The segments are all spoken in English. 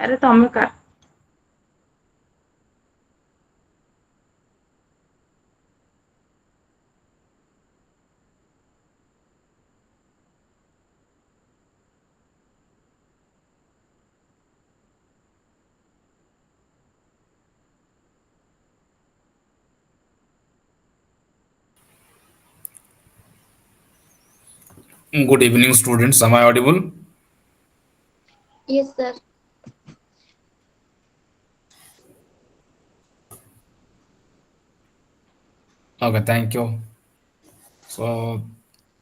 ଆରେ ତମେ କା Good evening, students. Am I audible? Yes, sir. Okay, thank you. So,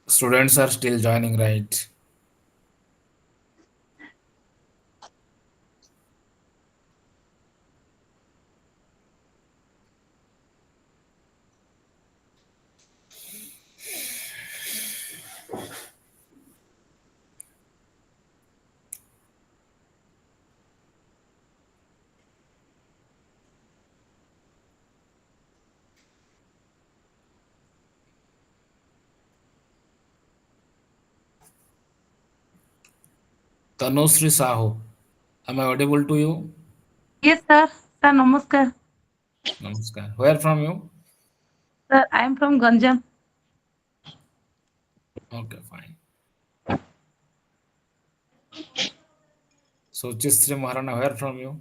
students are still joining, right? Tanushree Sahu. Am I audible to you? Yes, sir. Sir, namaskar. Namaskar. Where from you? Sir, I am from Ganjam. Okay, fine. So, Chistri Maharana, where from you?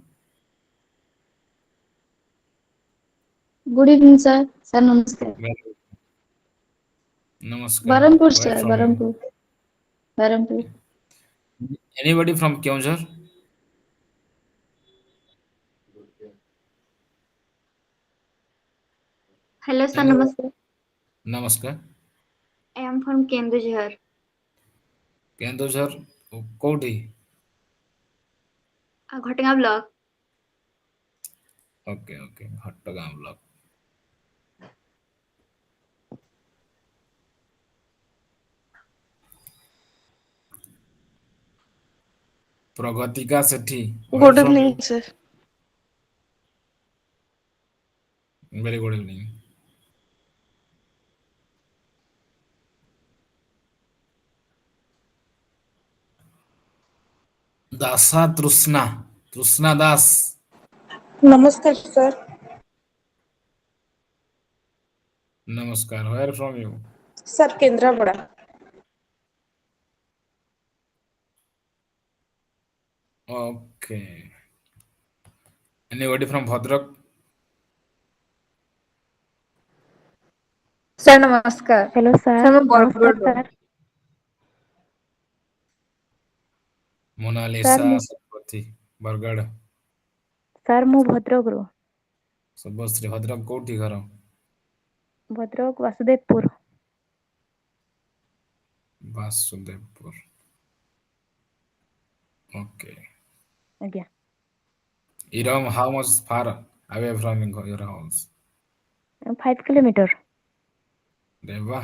Good evening, sir. Sir, namaskar. Where- Namaskar. Barampur, Where sir. from you? Barampur. Barampur. Anybody from Kyonjar? Hello, sir. Anyone? Namaskar. Namaskar. I am from Kendujhar, Keonjhar କୋଉଠି? Ghatinga block. Okay okay ଘଟଗାଁ block. ପ୍ରଗତିକା ସେଠି where Good from you? evening, sir. Very good evening। Dasa ତୃଷ୍ଣା ତୃଷ୍ଣା ଦାସ। ନମସ୍କାର sir. ନମସ୍କାର where from you? Sir Kendrapara. Okay, anybody from Bhadrak? Sir ନମସ୍କାର। Hello sir sir ମୁଁ ନମସ୍କାର ବରଗଡ଼ରୁ। Sir. Sir Monalisa ମୁଁ ଶତପଥୀ ବରଗଡ଼। ସାର୍ ମୁଁ ଭଦ୍ରକରୁ। ଶୁଭଶ୍ରୀ ଭଦ୍ରକ କୋଉଠି ଘର? ଭଦ୍ରକ ବାସୁଦେବପୁର। ବାସୁଦେବପୁର। ଓକେ। ଆଜ୍ଞା। Iram, how much far away from your house? 5 kilometre. Deva,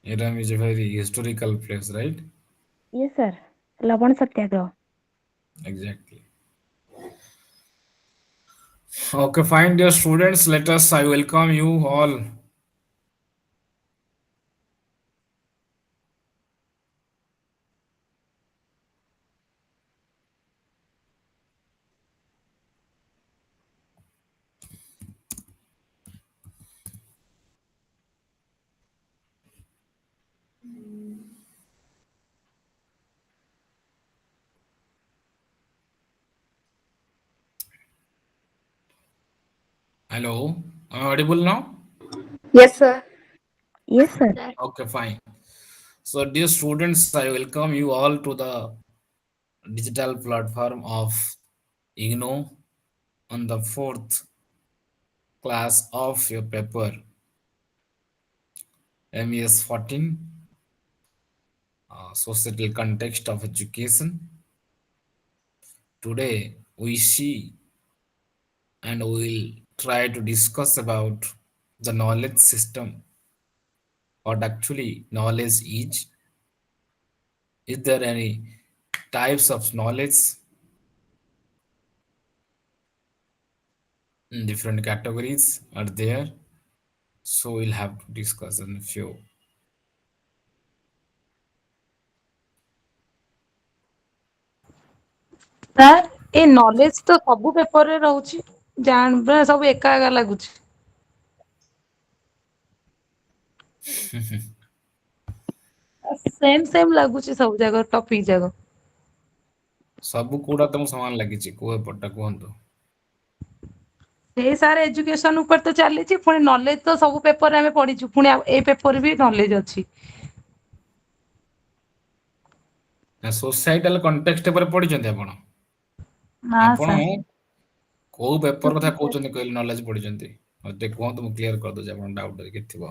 Iram is a very historical place, right? ଇଏ ସାର୍ ଲବଣ ସତ୍ୟାଗ୍ରହ। Exactly. Okay, fine, dear students. Let us. I welcome you all. Hello, am I audible now? Yes, sir. ଇଏ sir. Sir. Okay, fine. So, dear students, I welcome you all to the digital platform of IGNO on the fourth class of your paper MES-14, Societal Context of Education. Today, we see and we'll try to discuss about the knowledge system, what actually knowledge is there any types of knowledge in different categories are there, so we'll have to discuss in a few. Sir A knowledge ତ ସବୁ ପେପରରେ ରହୁଛି ଜାଣ ସବୁ ଏକା ଏକା ଲାଗୁଛି। Same same ଲାଗୁଛି ସବୁ ଜାଗ ଟପିକ ଯାକ। ସବୁ କୋଉଟା ତମକୁ ସମାନ ଲାଗିଛି କୋଉ ଏପଟଟା କୁହନ୍ତୁ? ସେଇ ସାର୍ ଏଜୁକେସନ ଉପରେ ତ ଚାଲିଛି ପୁଣି ନଲେଜ ତ ସବୁ ପେପରରେ ଆମେ ପଢିଛୁ ପୁଣି ଏଇ ପେପର ବି ନଲେଜ ଅଛି। ନା ସୋସାଇଟାଲ କଣ୍ଟେକ୍ସଟ ଉପରେ ପଢିଛନ୍ତି ଆପଣ? ନା ଆପଣ ସାର୍। କୋଉ ପେପର କଥା କହୁଛନ୍ତି କହିଲେ ନଲେଜ ପଢିଛନ୍ତି? ମତେ ଟିକେ କୁହନ୍ତୁ ମୁଁ କ୍ଲିୟର କରିଦଉଛି ଆପଣଙ୍କ ଡାଉଟ ଯଦି କିଛି ଥିବ।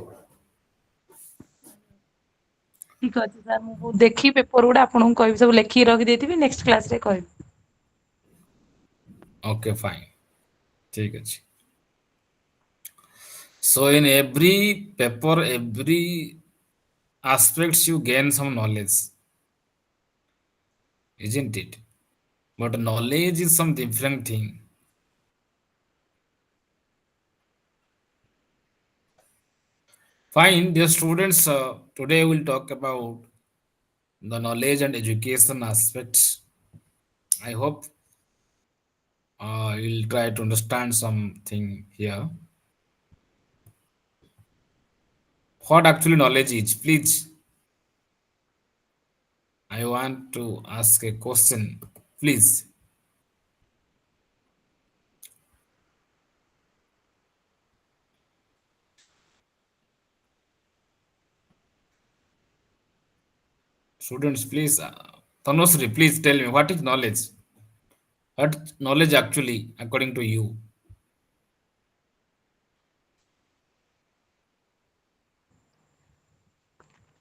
ଠିକ ଅଛି ସାର୍ ମୁଁ ଦେଖି ପେପର ଗୁଡା ଆପଣଙ୍କୁ କହିବି ସବୁ ଲେଖିକି ରଖିଦେଇଥିବି ନେକ୍ସଟ କ୍ଲାସରେ କହିବି। Okay, fine. ठीक ଅଛି। So in every paper, every aspects you gain some knowledge, isn't it? But knowledge is some different thing. Fine, dear students, today we'll talk about the knowledge and education aspects. I hope you'll try to understand something here. What actually knowledge is? Please, I want to ask a question. Please. Students, please, Tanusri, please tell me what is knowledge? What knowledge actually, according to you?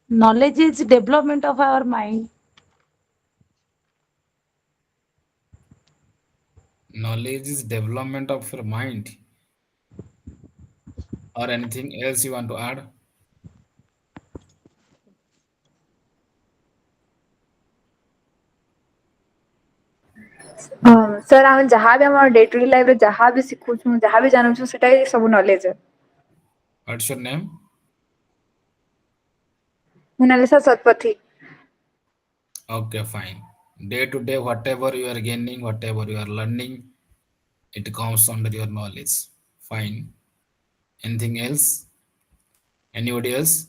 Knowledge is development of our mind. Knowledge is development of your mind, or anything else you want to add? Sir ଆମେ ଯାହା ବି ଆମର day two day ଲାଇଫରେ ଯାହା ବି ଶିଖୁଛୁ ଯାହା ବି ଜାଣୁଛୁ ସେଟା ହିଁ ସବୁ knowledge. What's your name? Monalisa Satpathy. Okay, fine. Day to day, whatever you are gaining, whatever you are learning, it comes under your knowledge. Fine. Anything else? Anybody else?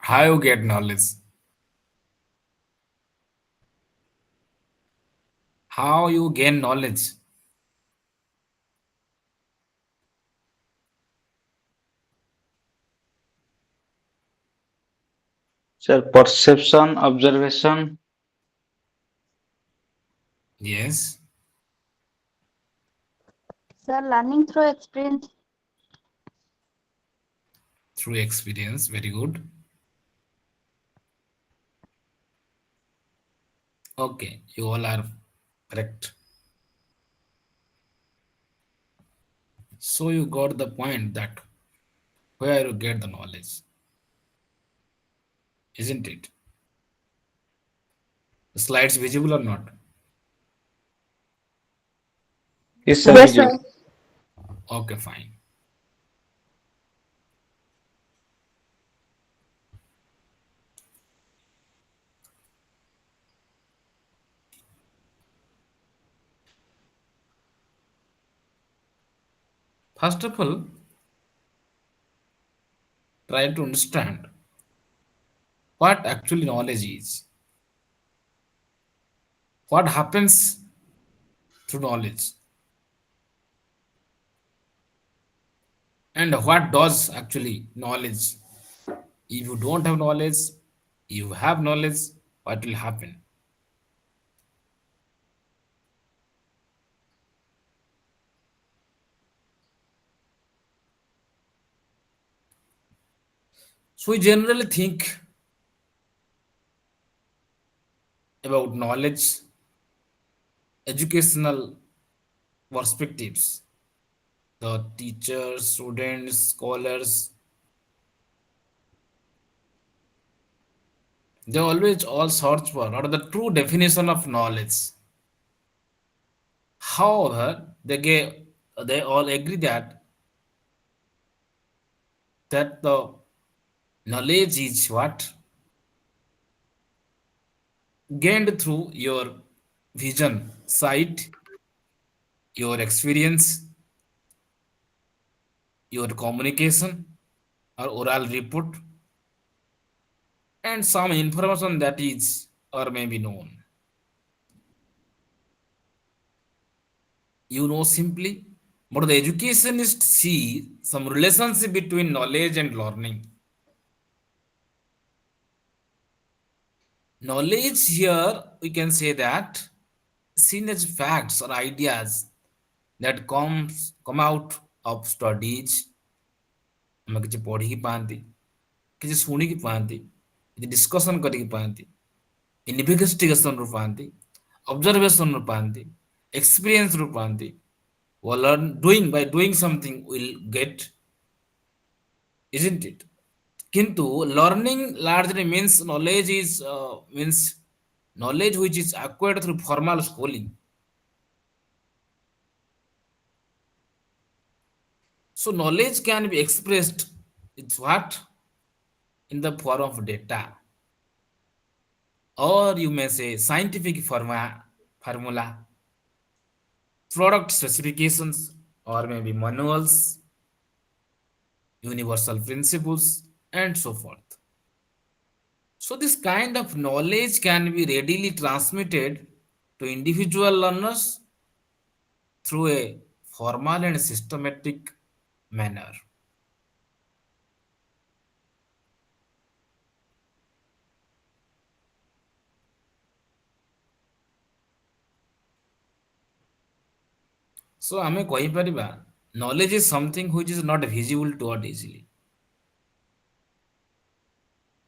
How you get knowledge? How you gain knowledge? Sir, perception, observation, Yes, Sir, learning through experience. through experience. Very good. Okay, you all are correct. So you got the point that where you get the knowledge, isn't it? The slides visible or not? is sir Yes, visible. sir. Okay, fine. First of all, try to understand what actually knowledge is. What happens through knowledge, and what does actually knowledge. If you don't have knowledge, you have knowledge, what will happen? So we generally think about knowledge, educational perspectives. The teachers, students, scholars, they always all search for what are the true definition of knowledge. However, they all agree that that the knowledge is what gained through your vision, sight, your experience, your communication, or oral report, and some information that is or may be known. You know simply, but the educationists see some relationship between knowledge and learning. Knowledge here, we can say that, seen as facts or ideas that come out of studies, ଆମେ କିଛି ପଢ଼ିକି ପାଆନ୍ତି, କିଛି ଶୁଣିକି ପାଆନ୍ତି, କିଛି discussion କରିକି ପାଆନ୍ତି, ଇନଭେଷ୍ଟିଗେସନ୍ରୁ ପାଆନ୍ତି, ଅବଜର୍ଭେସନ୍ରୁ ପାଆନ୍ତି, ଏକ୍ସପିରିଏନ୍ସରୁ ପାଆନ୍ତି, or learn doing by doing something will get, isn't it? Kintu learning largely means knowledge is means knowledge which is acquired through formal schooling. So knowledge can be expressed, it's what, in the form of data, or you may say scientific formula, product specifications, or maybe manuals, universal principles, and so forth. So this kind of knowledge can be readily transmitted to individual learners through a formal and systematic manner. So ଆମେ କହିପାରିବା knowledge is something which is not visible to us easily.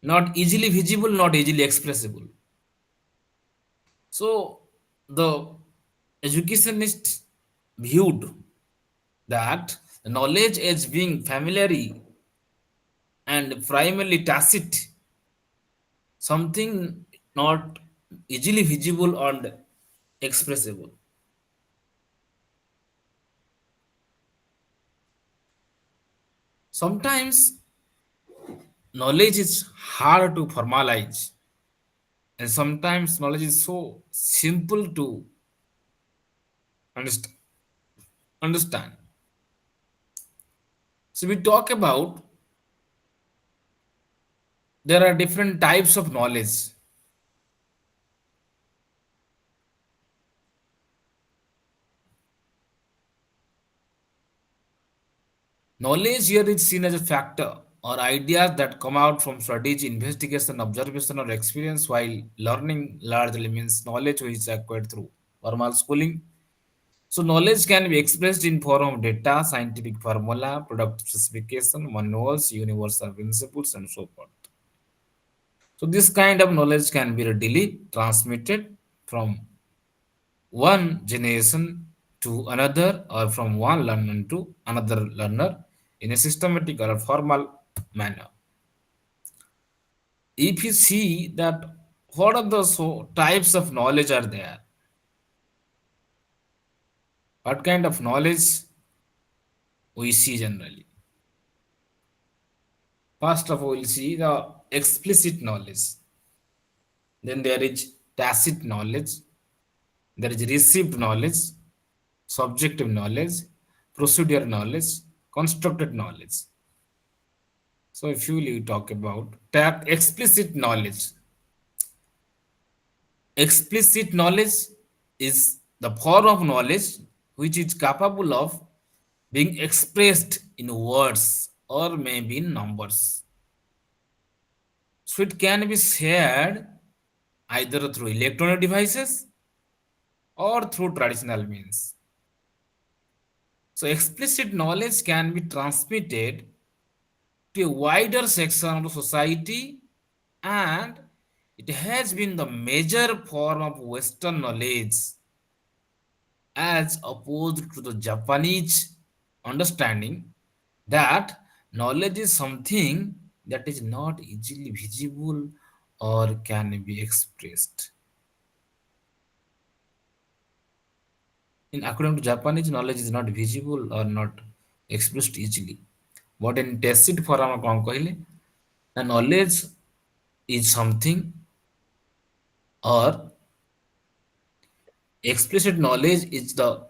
Not easily visible, not easily expressible. So the educationist viewed that knowledge as being familiar and primarily tacit, something not easily visible and expressible. Sometimes knowledge is hard to formalize, and sometimes knowledge is so simple to understand. So we talk about there are different types of knowledge. Knowledge here is seen as a factor or ideas that come out from studies, investigation, observation, or experience, while learning largely means knowledge which is acquired through formal schooling. So knowledge can be expressed in form of data, scientific formula, product specification, manuals, universal principles, and so forth. So this kind of knowledge can be readily transmitted from one generation to another, or from one learner to another learner in a systematic or a formal manner. If you see that what are the types of knowledge are there, what kind of knowledge we see generally. First of all, we'll see the explicit knowledge. Then there is tacit knowledge. There is received knowledge, subjective knowledge, procedure knowledge, constructed knowledge. So if you talk about explicit knowledge. Explicit knowledge is the form of knowledge which is capable of being expressed in words or maybe in numbers. So it can be shared either through electronic devices or through traditional means. So explicit knowledge can be transmitted to a wider section of the society, and it has been the major form of Western knowledge as opposed to the Japanese understanding that knowledge is something that is not easily visible or can be expressed. In according to Japanese, knowledge is not visible or not expressed easily. But in tacit form कौन कहले? The knowledge is something, or explicit knowledge is the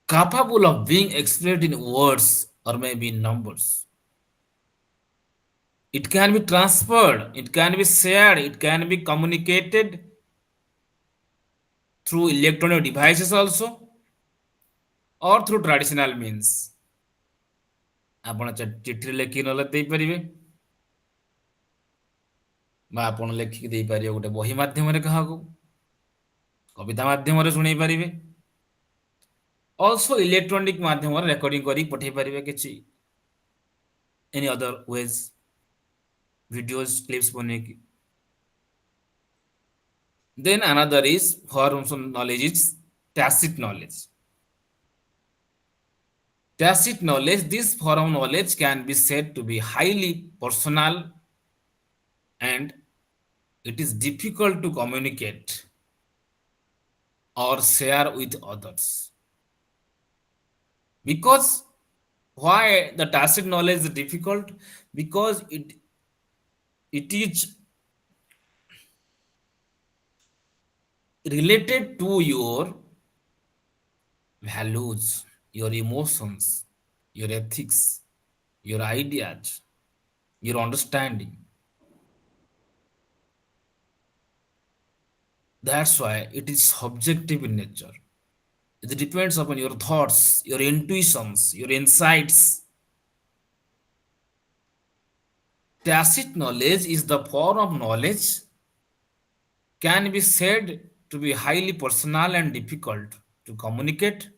capable of being expressed in words or maybe in numbers. It can be transferred, it can be shared, it can be communicated through electronic devices also, or through traditional means. ଆପଣ ଚିଠିରେ ଲେଖିକି ନହେଲେ ଦେଇପାରିବେ, ବା ଆପଣ ଲେଖିକି ଦେଇପାରିବେ ଗୋଟେ ବହି ମାଧ୍ୟମରେ କାହାକୁ, କବିତା ମାଧ୍ୟମରେ ଶୁଣେଇ ପାରିବେ, also ଇଲେକ୍ଟ୍ରୋନିକ ମାଧ୍ୟମରେ ରେକର୍ଡିଂ କରିକି ପଠେଇ ପାରିବେ କିଛି any other ways, videos clips ବନେଇକି. Then another is forms of knowledge is tacit knowledge. Tacit knowledge, this form of knowledge can be said to be highly personal and it is difficult to communicate or share with others. Because why the tacit knowledge is difficult? Because it is related to your values, your emotions, your ethics, your ideas, your understanding. That's why it is subjective in nature. It depends upon your thoughts, your intuitions, your insights. Tacit knowledge is the form of knowledge can be said to be highly personal and difficult to communicate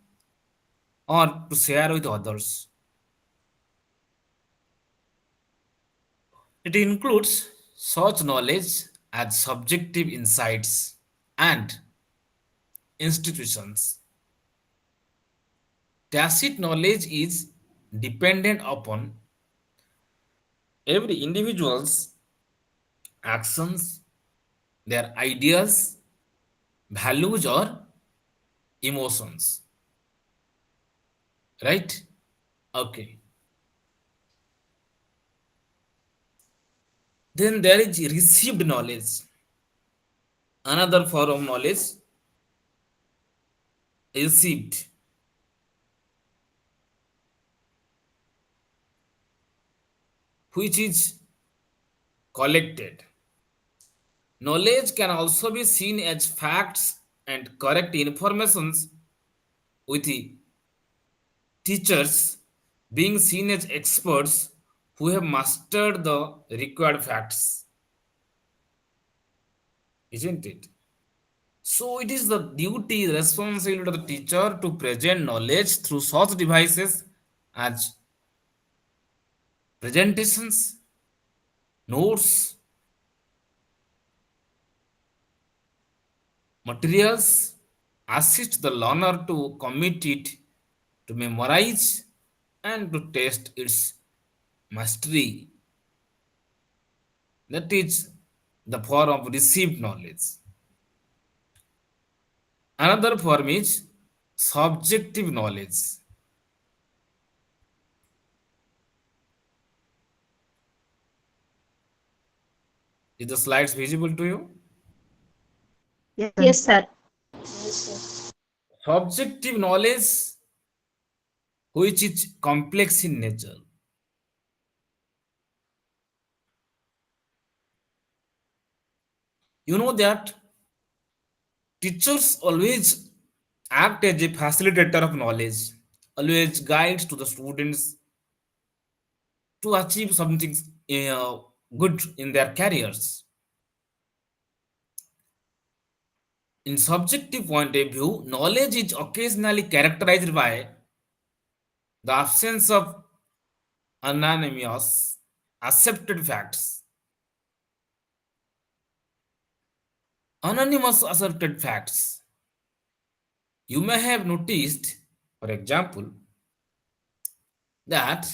or to share with others. It includes such knowledge as subjective insights and institutions. Tacit knowledge is dependent upon every individual's actions, their ideas, values, or emotions. Right? Okay. Then there is received knowledge. Another form of knowledge, received. Which is collected. Knowledge can also be seen as facts and correct informations, with the teachers being seen as experts who have mastered the required facts. Isn't it? So it is the duty, responsibility of the teacher to present knowledge through such devices as presentations, notes, materials, assist the learner to commit it, to memorize, and to test its mastery. That is the form of received knowledge. Another form is subjective knowledge. Is the slides visible to you? Yes, sir. Subjective knowledge, which is complex in nature. You know that teachers always act as a facilitator of knowledge, always guides to the students to achieve something good in their careers. In subjective point of view, knowledge is occasionally characterized by the absence of anonymous accepted facts. Anonymous accepted facts. You may have noticed, for example, that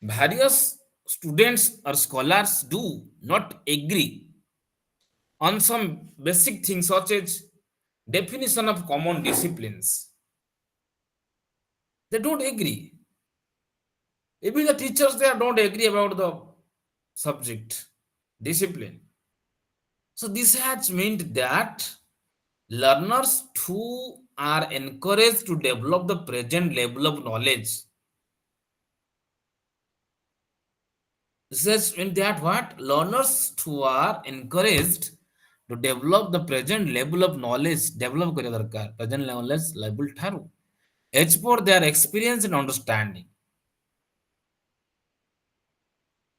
various students or scholars do not agree on some basic things such as definition of common disciplines. They don't agree. Even the teachers they don't agree about the subject, discipline. So this has meant that learners too are encouraged to develop the present level of knowledge. This has meant that what learners too are encouraged to develop the present level of knowledge. Develop kariya darkar. Present knowledge level tharu. As per their experience and understanding.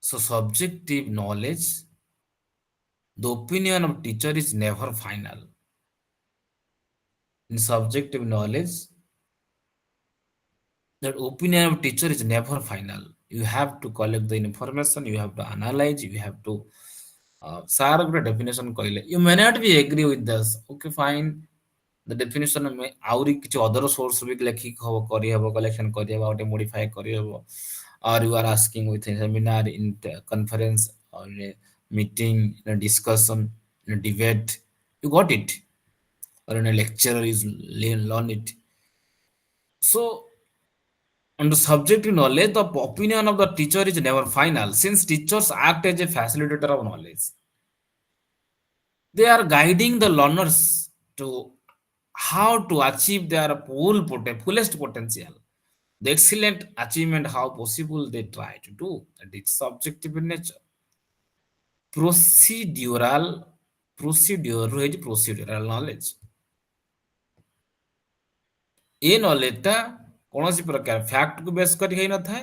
So subjective knowledge, the opinion of teacher is never final. In subjective knowledge, that opinion of teacher is never final. You have to collect the information, you have to analyze, you have to sir ଗୋଟେ definition କହିଲେ you may not be agree with this, okay fine, the definition ଆହୁରି କିଛି other source ବି ଲେଖିକି ହବ କରିହବ, collection କରିହବ, ଗୋଟେ modify କରିହବ, or you are asking with a seminar, in conference, or in a meeting, in a discussion, in a debate, you got it, or in a lecture you learn it. So on the subjective knowledge, the opinion of the teacher is never final, since teachers act as a facilitator of knowledge. They are guiding the learners to how to achieve their fullest potential. The excellent achievement, how possible they try to do. That is subjective in nature. Procedural knowledge. ये नॉलेजटा कौन प्रकार fact को base कर न था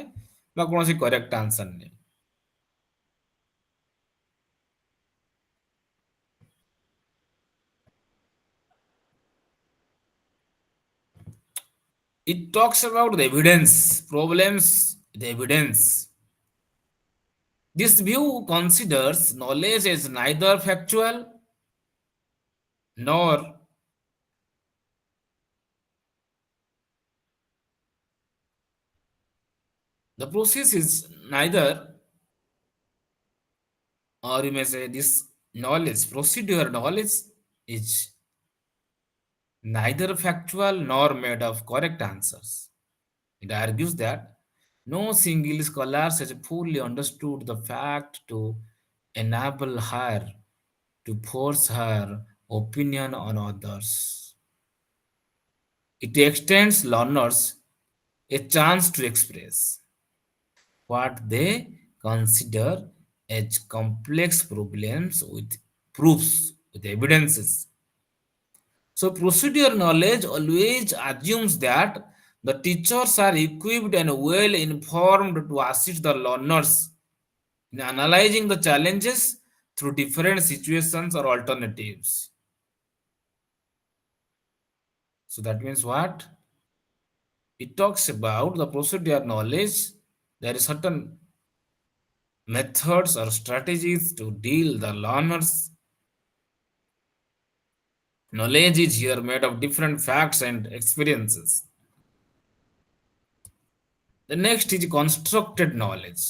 कौन correct answer नहीं. It talks about the evidence, problems with evidence. This view considers knowledge as neither factual nor the process is neither, or you may say this knowledge, procedure knowledge is neither factual nor made of correct answers. It argues that no single scholar has fully understood the fact to enable her to force her opinion on others. It extends learners a chance to express what they consider as complex problems with proofs, with evidences. So procedure knowledge always assumes that the teachers are equipped and well informed to assist the learners in analyzing the challenges through different situations or alternatives. So that means what? It talks about the procedure knowledge. There is certain methods or strategies to deal the learners. Knowledge is here made of different facts and experiences. The next is constructed knowledge.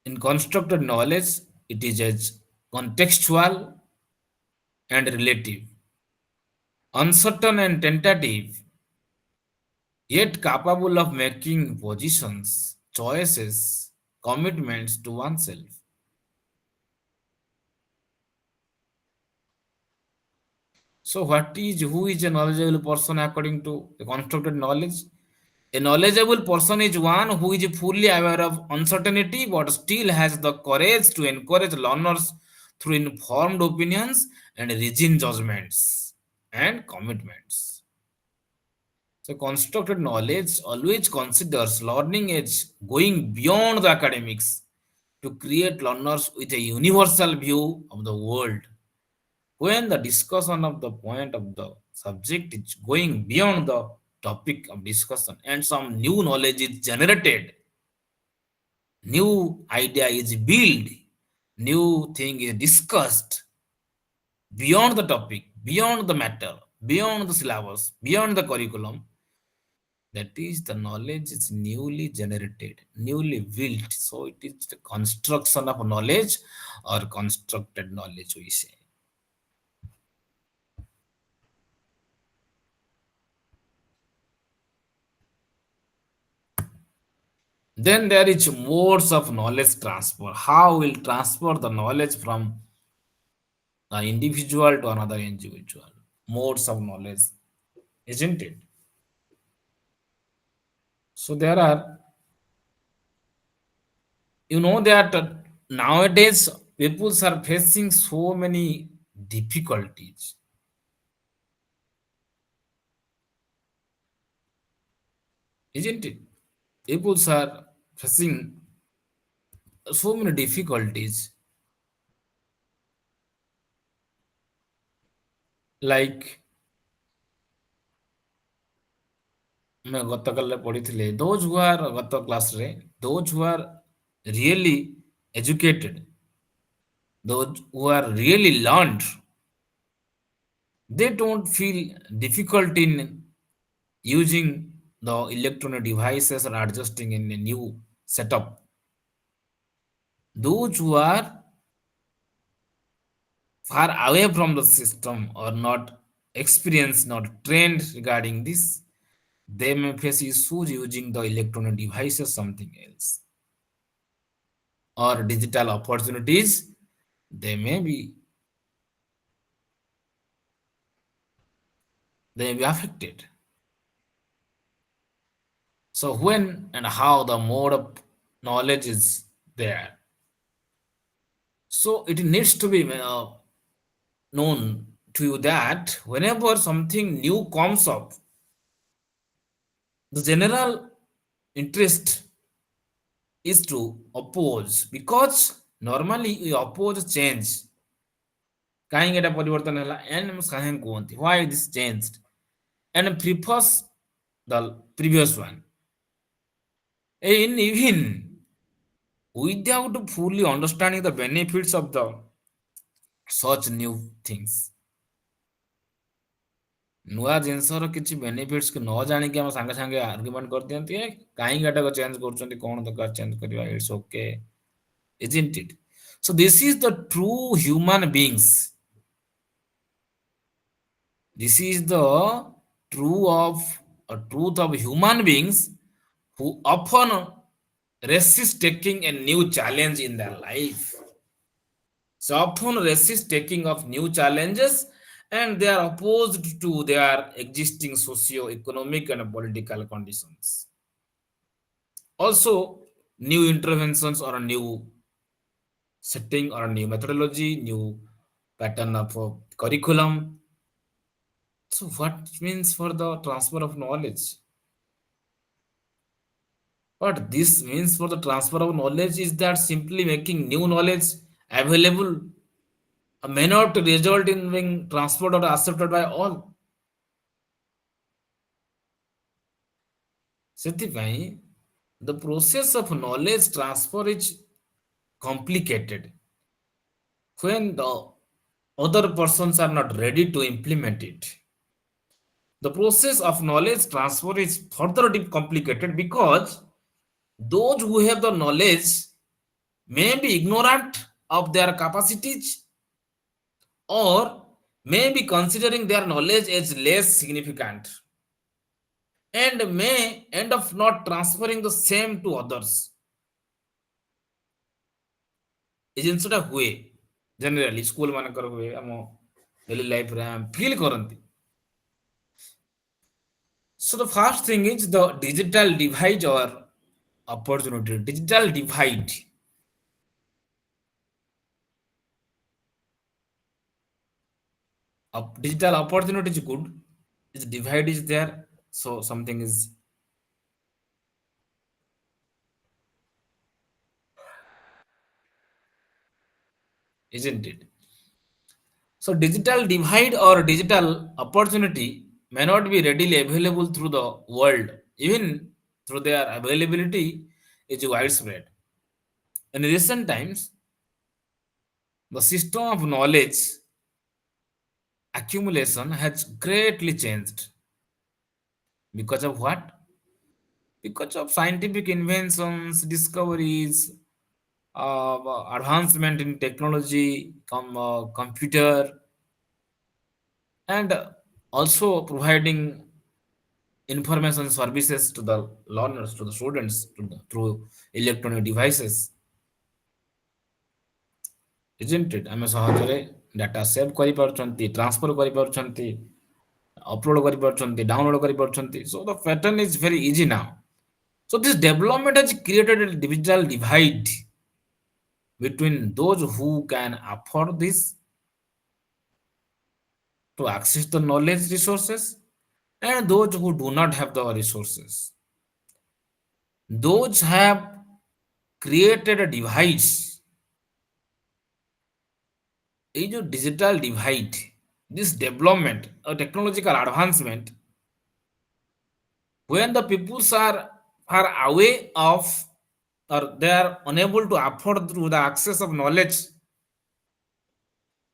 In constructed knowledge, it is as contextual and relative, uncertain and tentative, yet capable of making positions, choices, commitments to oneself. So who is a knowledgeable person according to the constructed knowledge? A knowledgeable person is one who is fully aware of uncertainty but still has the courage to encourage learners through informed opinions and reasoned judgments and commitments. So constructed knowledge always considers learning as going beyond the academics to create learners with a universal view of the world. When the discussion of the point of the subject is going beyond the topic of discussion and some new knowledge is generated, new idea is built, new thing is discussed beyond the topic, beyond the matter, beyond the syllabus, beyond the curriculum, that is the knowledge is newly generated, newly built. So it is the construction of knowledge or constructed knowledge, we say. Then there is modes of knowledge transfer. How will transfer the knowledge from the individual to another individual? Modes of knowledge, isn't it? So there are, that nowadays people are facing so many difficulties, isn't it? People are facing so many difficulties, like मैं ଗତକାଲି ପଢିଥିଲି those who are ଗତ କ୍ଲାସରେ those who are really educated, those who are really learned, they don't feel difficult in using the electronic devices or adjusting in a new setup. Those who are far away from the system or not experienced, not trained regarding this, they may face issues using the electronic devices, something else, or digital opportunities. They may be affected. So when and how the mode of knowledge is there, so it needs to be known to you that whenever something new comes up, the general interest is to oppose, because normally we oppose change. କାହିଁକି ଏଟା ପରିବର୍ତ୍ତନ ହେଲା and କାହିଁକି କୁହନ୍ତି why this changed and prefers the previous one, in even without fully understanding the benefits of the such new things. ନୂଆ ଜିନିଷର କିଛି benefits କି ନ ଜାଣିକି ଆମେ ସାଙ୍ଗେ ସାଙ୍ଗେ ଆର୍ଗୁମେଣ୍ଟ କରିଦିଅନ୍ତି କାହିଁକି ଏଟାକୁ ଚେଞ୍ଜ କରୁଛନ୍ତି, କଣ ଦରକାର ଚେଞ୍ଜ କରିବା, it's okay, isn't it? So this is the true human beings. This is the truth of human beings who often resist taking a new challenge in their life. So often resist taking of new challenges, and they are opposed to their existing socio-economic and political conditions. Also, new interventions or a new setting or a new methodology, new pattern of curriculum. So what means for the transfer of knowledge? What this means for the transfer of knowledge is that simply making new knowledge available may not result in being transferred or accepted by all. ସେଥିପାଇଁ the process of knowledge transfer is complicated when the other persons are not ready to implement it. The process of knowledge transfer is further complicated because those who have the knowledge may be ignorant of their capacities or may be considering their knowledge as less significant and may end up not transferring the same to others. এই ଜିନିଷଟା ହୁଏ generally school ମାନଙ୍କର ହୁଏ, ଆମ daily ଲାଇଫରେ feel କରନ୍ତି. So the first thing is the digital divide or opportunity. Digital divide. Digital opportunity is good. Its divide is there. So something is, isn't it? So digital divide or digital opportunity may not be readily available through the world, even through their availability is widespread. In recent times, the system of knowledge accumulation has greatly changed. Because of what? Because of scientific inventions, discoveries, advancement in technology, computer, and also providing information services to the learners, to the students, through electronic devices, isn't it? ଆମେ ସହଜରେ data save କରିପାରୁଛନ୍ତି, transfer କରିପାରୁଛନ୍ତି, upload କରିପାରୁଛନ୍ତି, download କରିପାରୁଛନ୍ତି. So the pattern is very easy now. So this development has created a digital divide between those who can afford this to access the knowledge resources and those who do not have the resources. Those have created a divide. এই যে digital divide, this development or technological advancement, when the peoples are away of or they are unable to afford through the access of knowledge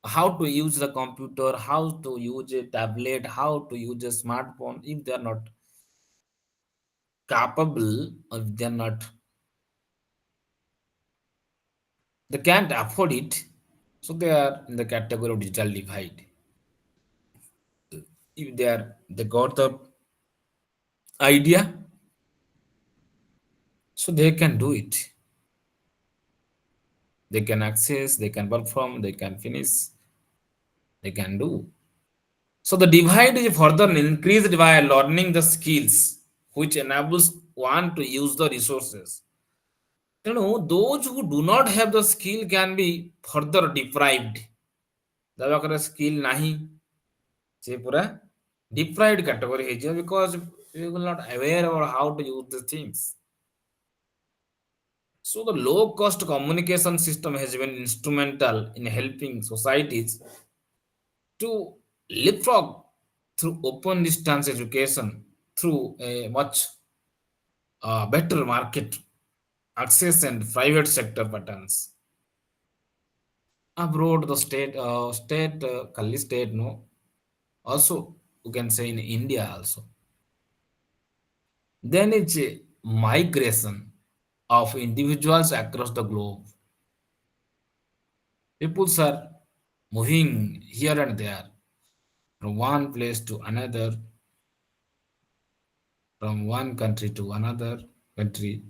how to use the computer, how to use a tablet, how to use a smartphone, if they are not capable, or if they are not, they can't afford it, so they are in the category of digital divide. If they got the idea, so they can do it, they can access, they can perform, they can finish, they can do. So the divide is further increased by learning the skills which enables one to use the resources. Those who do not have the skill can be further deprived. The ପାଖରେ skill ନାହିଁ, ସେ ପୁରା deprived category ହେଇଯିବ, because we will not aware about how to use the things. So the low cost communication system has been instrumental in helping societies to leapfrog through open distance education through a much better market access and private sector patterns. Abroad, the state, no, also you can say in India also. Then it's a migration of individuals across the globe. People are moving here and there from one place to another, from one country to another country,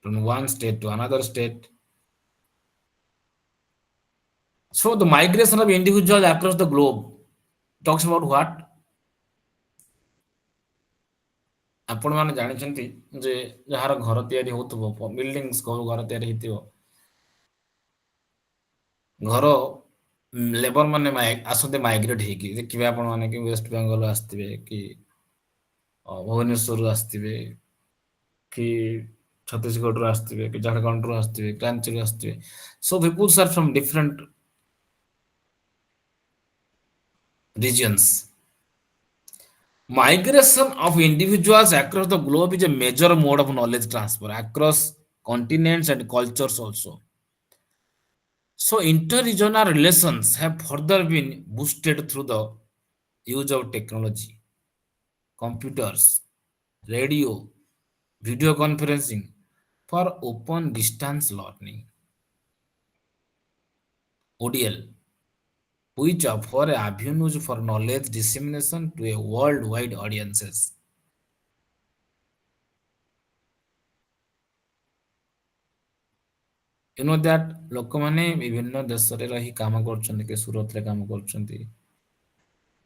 from one state to another state. So the migration of individuals across the globe talks about what? ଆପଣ ମାନେ ଜାଣିଛନ୍ତି ଯେ ଯାହାର ଘର ତିଆରି ହଉଥିବ, ବିଲ୍ଡିଂସ୍ ଘର ତିଆରି ହେଇଥିବ, ଘର ଲେବର ମାନେ ଆସନ୍ତି ମାଇଗ୍ରେଟ୍ ହେଇକି. ଦେଖିବେ ଆପଣ ମାନେ କି ୱେଷ୍ଟ ବେଙ୍ଗଲ ଆସିଥିବେ, କି ଭୁବନେଶ୍ୱରରୁ ଆସିଥିବେ, କି ଛତିଶଗଡ଼ରୁ ଆସିଥିବେ, କି ଝାଡ଼ଖଣ୍ଡରୁ ଆସିଥିବେ, ରାଞ୍ଚିରୁ ଆସିଥିବେ. So peoples are from different regions. Migration of individuals across the globe is a major mode of knowledge transfer across continents and cultures also. So inter-regional relations have further been boosted through the use of technology, computers, radio, video conferencing for open distance learning, ODL, which offer avenues for knowledge dissemination to a worldwide audiences. You know that ଲୋକମାନେ ବିଭିନ୍ନ ଦେଶରେ ରହି କାମ କରୁଛନ୍ତି, କିଏ ସୁରତରେ କାମ କରୁଛନ୍ତି,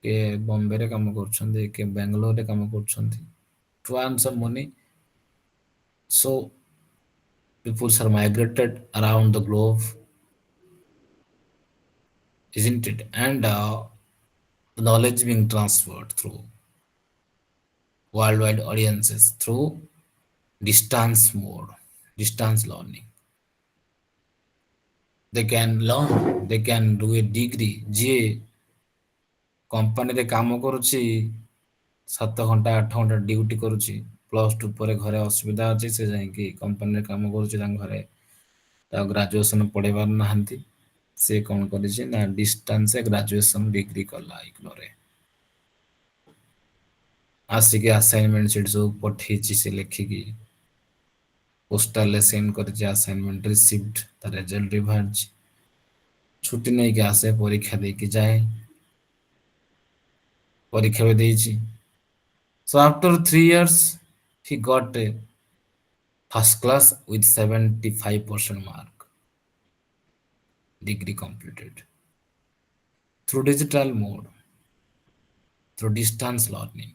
କିଏ ବମ୍ବେରେ କାମ କରୁଛନ୍ତି, କିଏ ବାଙ୍ଗାଲୋରରେ କାମ କରୁଛନ୍ତି, to earn some money. So people are migrated around the globe, isn't it? And the knowledge being transferred through worldwide audiences through distance mode, distance learning. They can learn, they can do a degree. ଯିଏ କମ୍ପାନୀରେ କାମ କରୁଛି, 7 ଘଣ୍ଟା 8 ଘଣ୍ଟା duty କରୁଛି, +2 ପରେ ଘରେ ଅସୁବିଧା ଅଛି, ସେ ଯାଇକି କମ୍ପାନୀରେ କାମ କରୁଛି, ତାଙ୍କ ଘରେ ତାକୁ ଗ୍ରାଜୁଏସନ୍ ପଢ଼େଇ ପାରୁନାହାନ୍ତି, ସେ କ'ଣ କରିଛି ନା ଡିଷ୍ଟାନ୍ସରେ ଗ୍ରାଜୁଏସନ୍ ଡିଗ୍ରୀ କଲା ଇଗ୍ନୋରେ, ଆସିକି ଆସାଇନମେଣ୍ଟ ସେଠି ସବୁ ପଠେଇଛି, ସେ ଲେଖିକି ପୋଷ୍ଟାଲରେ ସେଣ୍ଡ କରିଛି, ଆସାଇନମେଣ୍ଟ ରିସିଭଡ୍, ତା ରେଜଲ୍ଟ ବି ବାହାରିଛି, ଛୁଟି ନେଇକି ଆସେ, ପରୀକ୍ଷା ଦେଇକି ଯାଏ, ପରୀକ୍ଷା ବି ଦେଇଛି, So after 3 years, he got a first class with 75% mark. Degree completed through digital mode, through distance learning.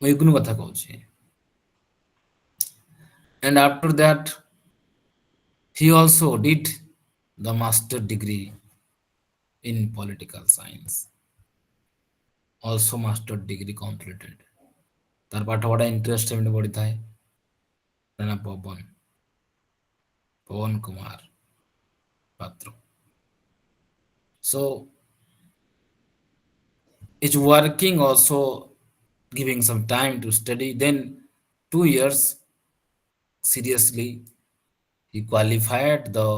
ମୁଁ ଏଗୁଣ କଥା କହୁଛି. And after that, he also did the master degree in political science. Also master degree completed. ତାର ପାଠ ପଢ଼ା interest ଏମିତି ବଢ଼ିଥାଏ. ନା Pawan Kumar Patra. So is working also giving some time to study. Then 2 years seriously he qualified the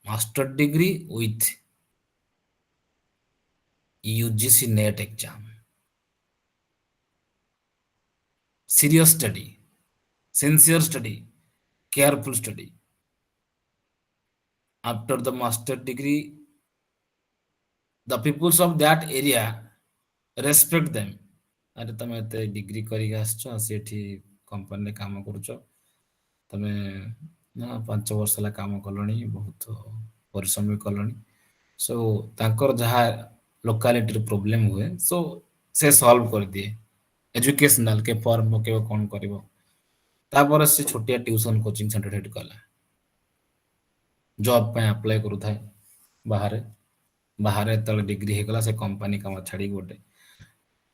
master degree with UGC NET exam. Serious study, sincere study, careful study. After the master degree, the peoples of that area respect them. ଆରେ ତମେ ଏତେ degree କରିକି ଆସିଛ ସେଠି କମ୍ପାନୀରେ କାମ କରୁଛ ତମେ ନା 5 ବର୍ଷ ହେଲା କାମ କଲଣି ବହୁତ ପରିଶ୍ରମ ବି କଲଣି ସୋ ତାଙ୍କର ଯାହା ଲୋକାଲିଟିର ପ୍ରୋବ୍ଲେମ ହୁଏ ସୋ ସେ ସଲ୍ଭ କରିଦିଏ ଏଜୁକେସନାଲ କେ ଫର୍ମ ପକେଇବ କ'ଣ କରିବ ତାପରେ ସେ ଛୋଟିଆ ଟ୍ୟୁସନ କୋଚିଂ ସେଣ୍ଟର ସେଠି କଲା ଜବ୍ ପାଇଁ ଆପ୍ଲାଏ କରୁଥାଏ ବାହାରେ ବାହାରେ ଯେତେବେଳେ ଡିଗ୍ରୀ ହେଇଗଲା ସେ କମ୍ପାନୀ କାମ ଛାଡ଼ିକି ଗୋଟେ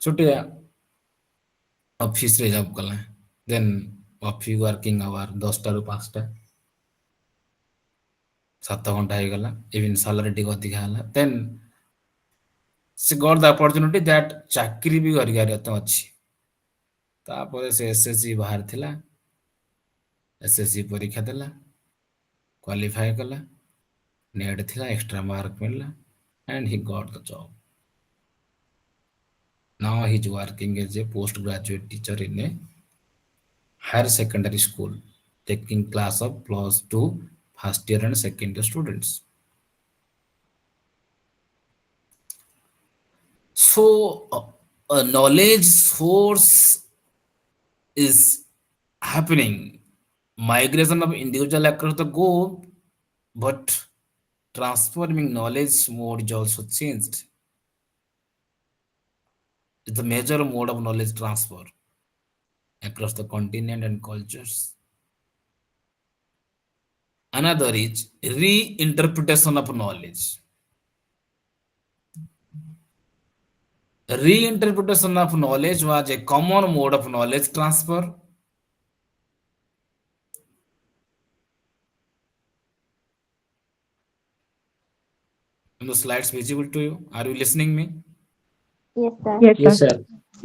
ଛୋଟିଆ ଅଫିସରେ ଜବ୍ କଲା ଦେନ୍ ଅଫିସ ୱାର୍କିଂ ଆୱାର 10ଟାରୁ 5ଟା 7 ଘଣ୍ଟା ହେଇଗଲା ଇଭିନ୍ ସାଲାରୀ ଟିକେ ଅଧିକା ହେଲା ଦେନ୍ ସେ ଗଟ୍ ଦ ଅପରଚ୍ୟୁନିଟି ଦ୍ୟାଟ୍ ଚାକିରି ବି କରିବାର ଅଛି ତାପରେ ସେ ଏସ୍ଏସ୍ସି ବାହାରି ଥିଲା ଏସ୍ଏସ୍ସି ପରୀକ୍ଷା ଦେଲା କ୍ୱାଲିଫାଏ କଲା ନେଟ୍ ଥିଲା ଏକ୍ସଟ୍ରା ମାର୍କ ମିଳିଲା and he got the job. Now he is working as a postgraduate teacher in a higher secondary school, taking class of +2 first year and second year students. So a knowledge source is happening, migration of individual across the globe, but transforming knowledge mode is also changed. It's the major mode of knowledge transfer across the continent and cultures. Another is reinterpretation of knowledge. Reinterpretation of knowledge was a common mode of knowledge transfer. And the slides visible to you. Are you listening me? Yes, sir. Yes, sir.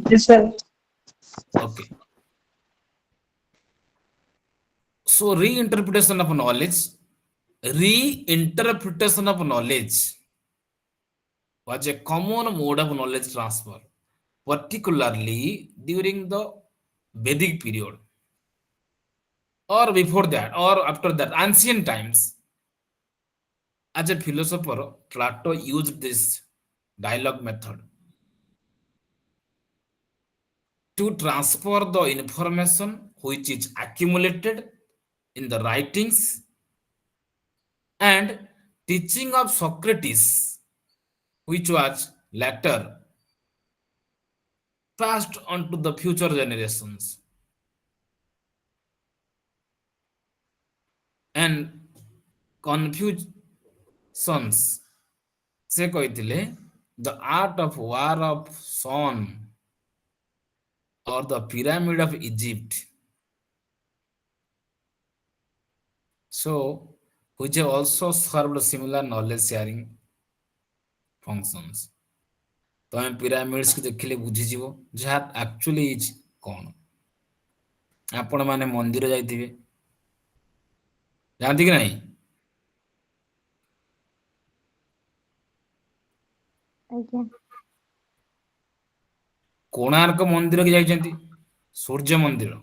Yes, sir. Okay. So reinterpretation of knowledge was a common mode of knowledge transfer, particularly during the Vedic period or before that or after that ancient times. As a philosopher, Plato used this dialogue method to transfer the information which is accumulated in the writings and teaching of Socrates, which was later passed on to the future generations. And Confucius ସେ କହିଥିଲେ the art of war of Son or the pyramid of Egypt, so which have also served similar knowledge sharing functions. ତମେ pyramids କୁ ଦେଖିଲେ ବୁଝିଯିବ ଯାହା actually is କ'ଣ ଆପଣ ମାନେ ମନ୍ଦିର ଯାଇଥିବେ ଯାଆନ୍ତି କି ନାହିଁ ଆଜ୍ଞା। କୋଣାର୍କ ମନ୍ଦିର କି ଯାଇଛନ୍ତି ସୂର୍ଯ୍ୟ ମନ୍ଦିର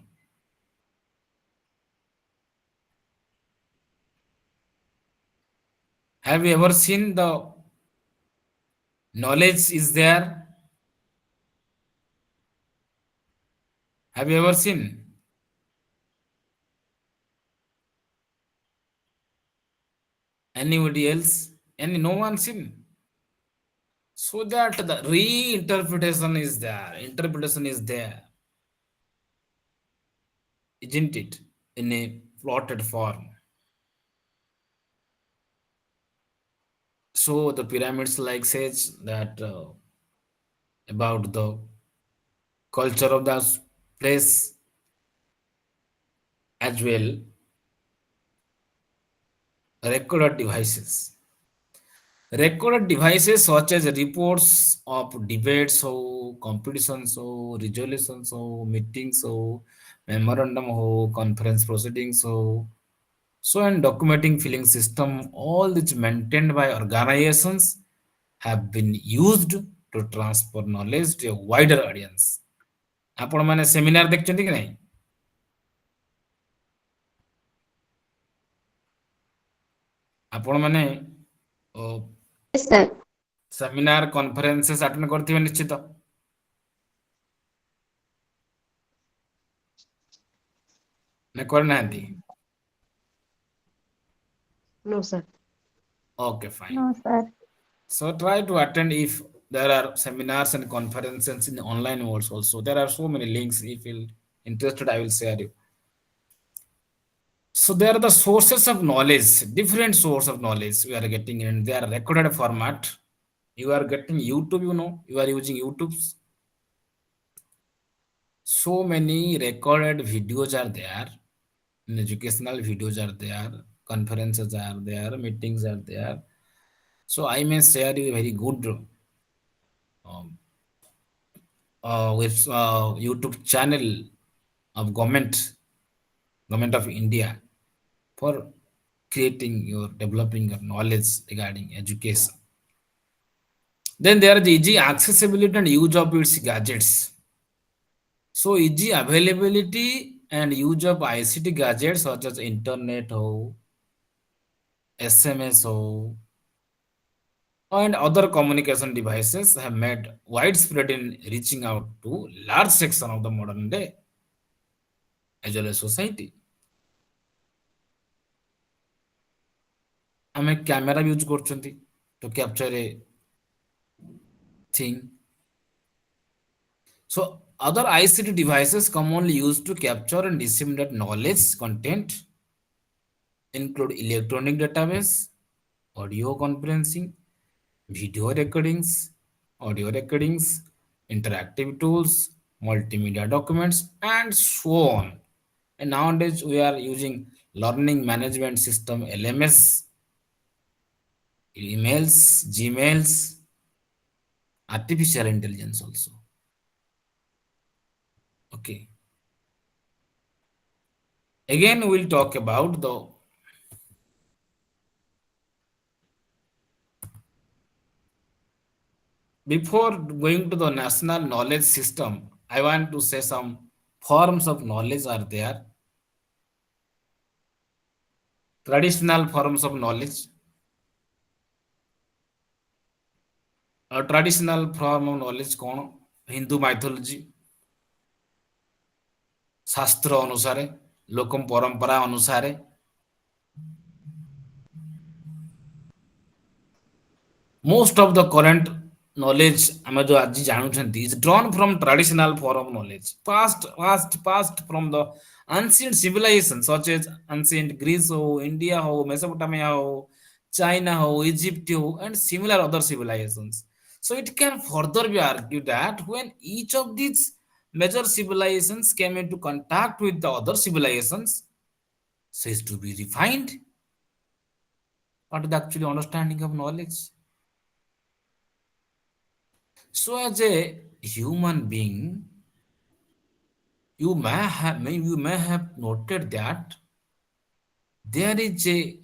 have you ever seen the knowledge is there Have you ever seen? Anybody else? Any no one seen? So that the reinterpretation is there. Interpretation is there, isn't it? In a plotted form. So the pyramids like says that about the culture of that place as well. Recorded devices. Recorded devices such as reports of debates or competitions or resolutions or meetings or memorandum or conference proceedings or so and documenting filling system, all which maintained by organizations have been used to transfer knowledge to a wider audience. ଆପଣ ମାନେ seminar ଦେଖିଛନ୍ତି କି ନାହିଁ? ଆପଣ ମାନେ Yes, sir. Seminar କନଫରେନ୍ସେସ୍ attend କରିଥିବେ ନିଶ୍ଚିତ। ନା କରିନାହାନ୍ତି? No, sir. Okay, fine. No, sir. So try to attend if there are seminars and conferences in online modes also. There are so many links. If you're interested, I will share you. So there are the sources of knowledge, different source of knowledge we are getting in. They are recorded format. You are getting YouTube, you are using YouTube. So many recorded videos are there. Educational videos are there. Conferences are there. Meetings are there. So I may share you a very good um, with YouTube channel of government of India for creating your developing your knowledge regarding education. Then there is the easy accessibility and use of its gadgets. So easy availability and use of ICT gadgets such as internet or SMS or and other communication devices have made widespread in reaching out to large section of the modern day as well as society. ଆମେ camera use କରୁଛନ୍ତି to capture a thing. So other ICT devices commonly used to capture and disseminate knowledge content include electronic database, audio conferencing, video recordings, audio recordings, interactive tools, multimedia documents, and so on. And nowadays we are using learning management system LMS, emails, Gmails, artificial intelligence also. Okay. Again, we'll talk about the before going to the national knowledge system. I want to say some forms of knowledge are there. Traditional forms of knowledge. A traditional form of knowledge कौन? Hindu mythology, शास्त्र अनुसारे, लोकम परंपरा अनुसारे, most of the current knowledge ଆମେ जो आज ଜାଣୁଛନ୍ତି is drawn from traditional form of knowledge, past from the ancient civilizations such as ancient Greece हो, India हो, Mesopotamia हो, China हो, Egypt हो, and similar other civilizations. So it can further be argued that when each of these major civilizations came into contact with the other civilizations, says to be refined. What is the actual understanding of knowledge? So as a human being, you may have noted that there is a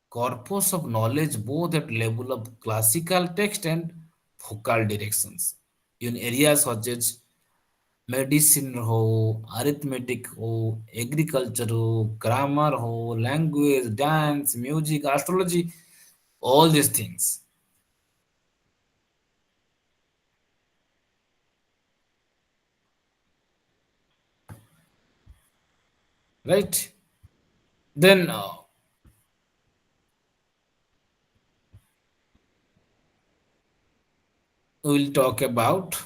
corpus of knowledge both at level of classical text and focal directions in areas such as medicine हो, arithmetic हो, agriculture हो, grammar हो, language, dance, music, astrology, all these things. right? Then we will talk about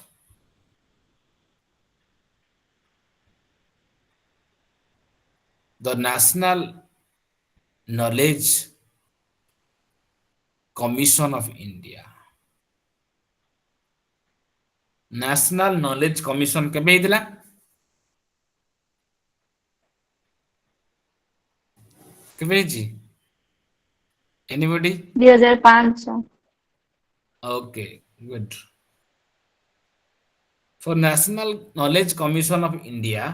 the National Knowledge Commission of India. National Knowledge Commission କେବେ ହେଇଥିଲା? କେବେ ହେଇଛି? Anybody? 2005 Okay, good. For National Knowledge Commission of India,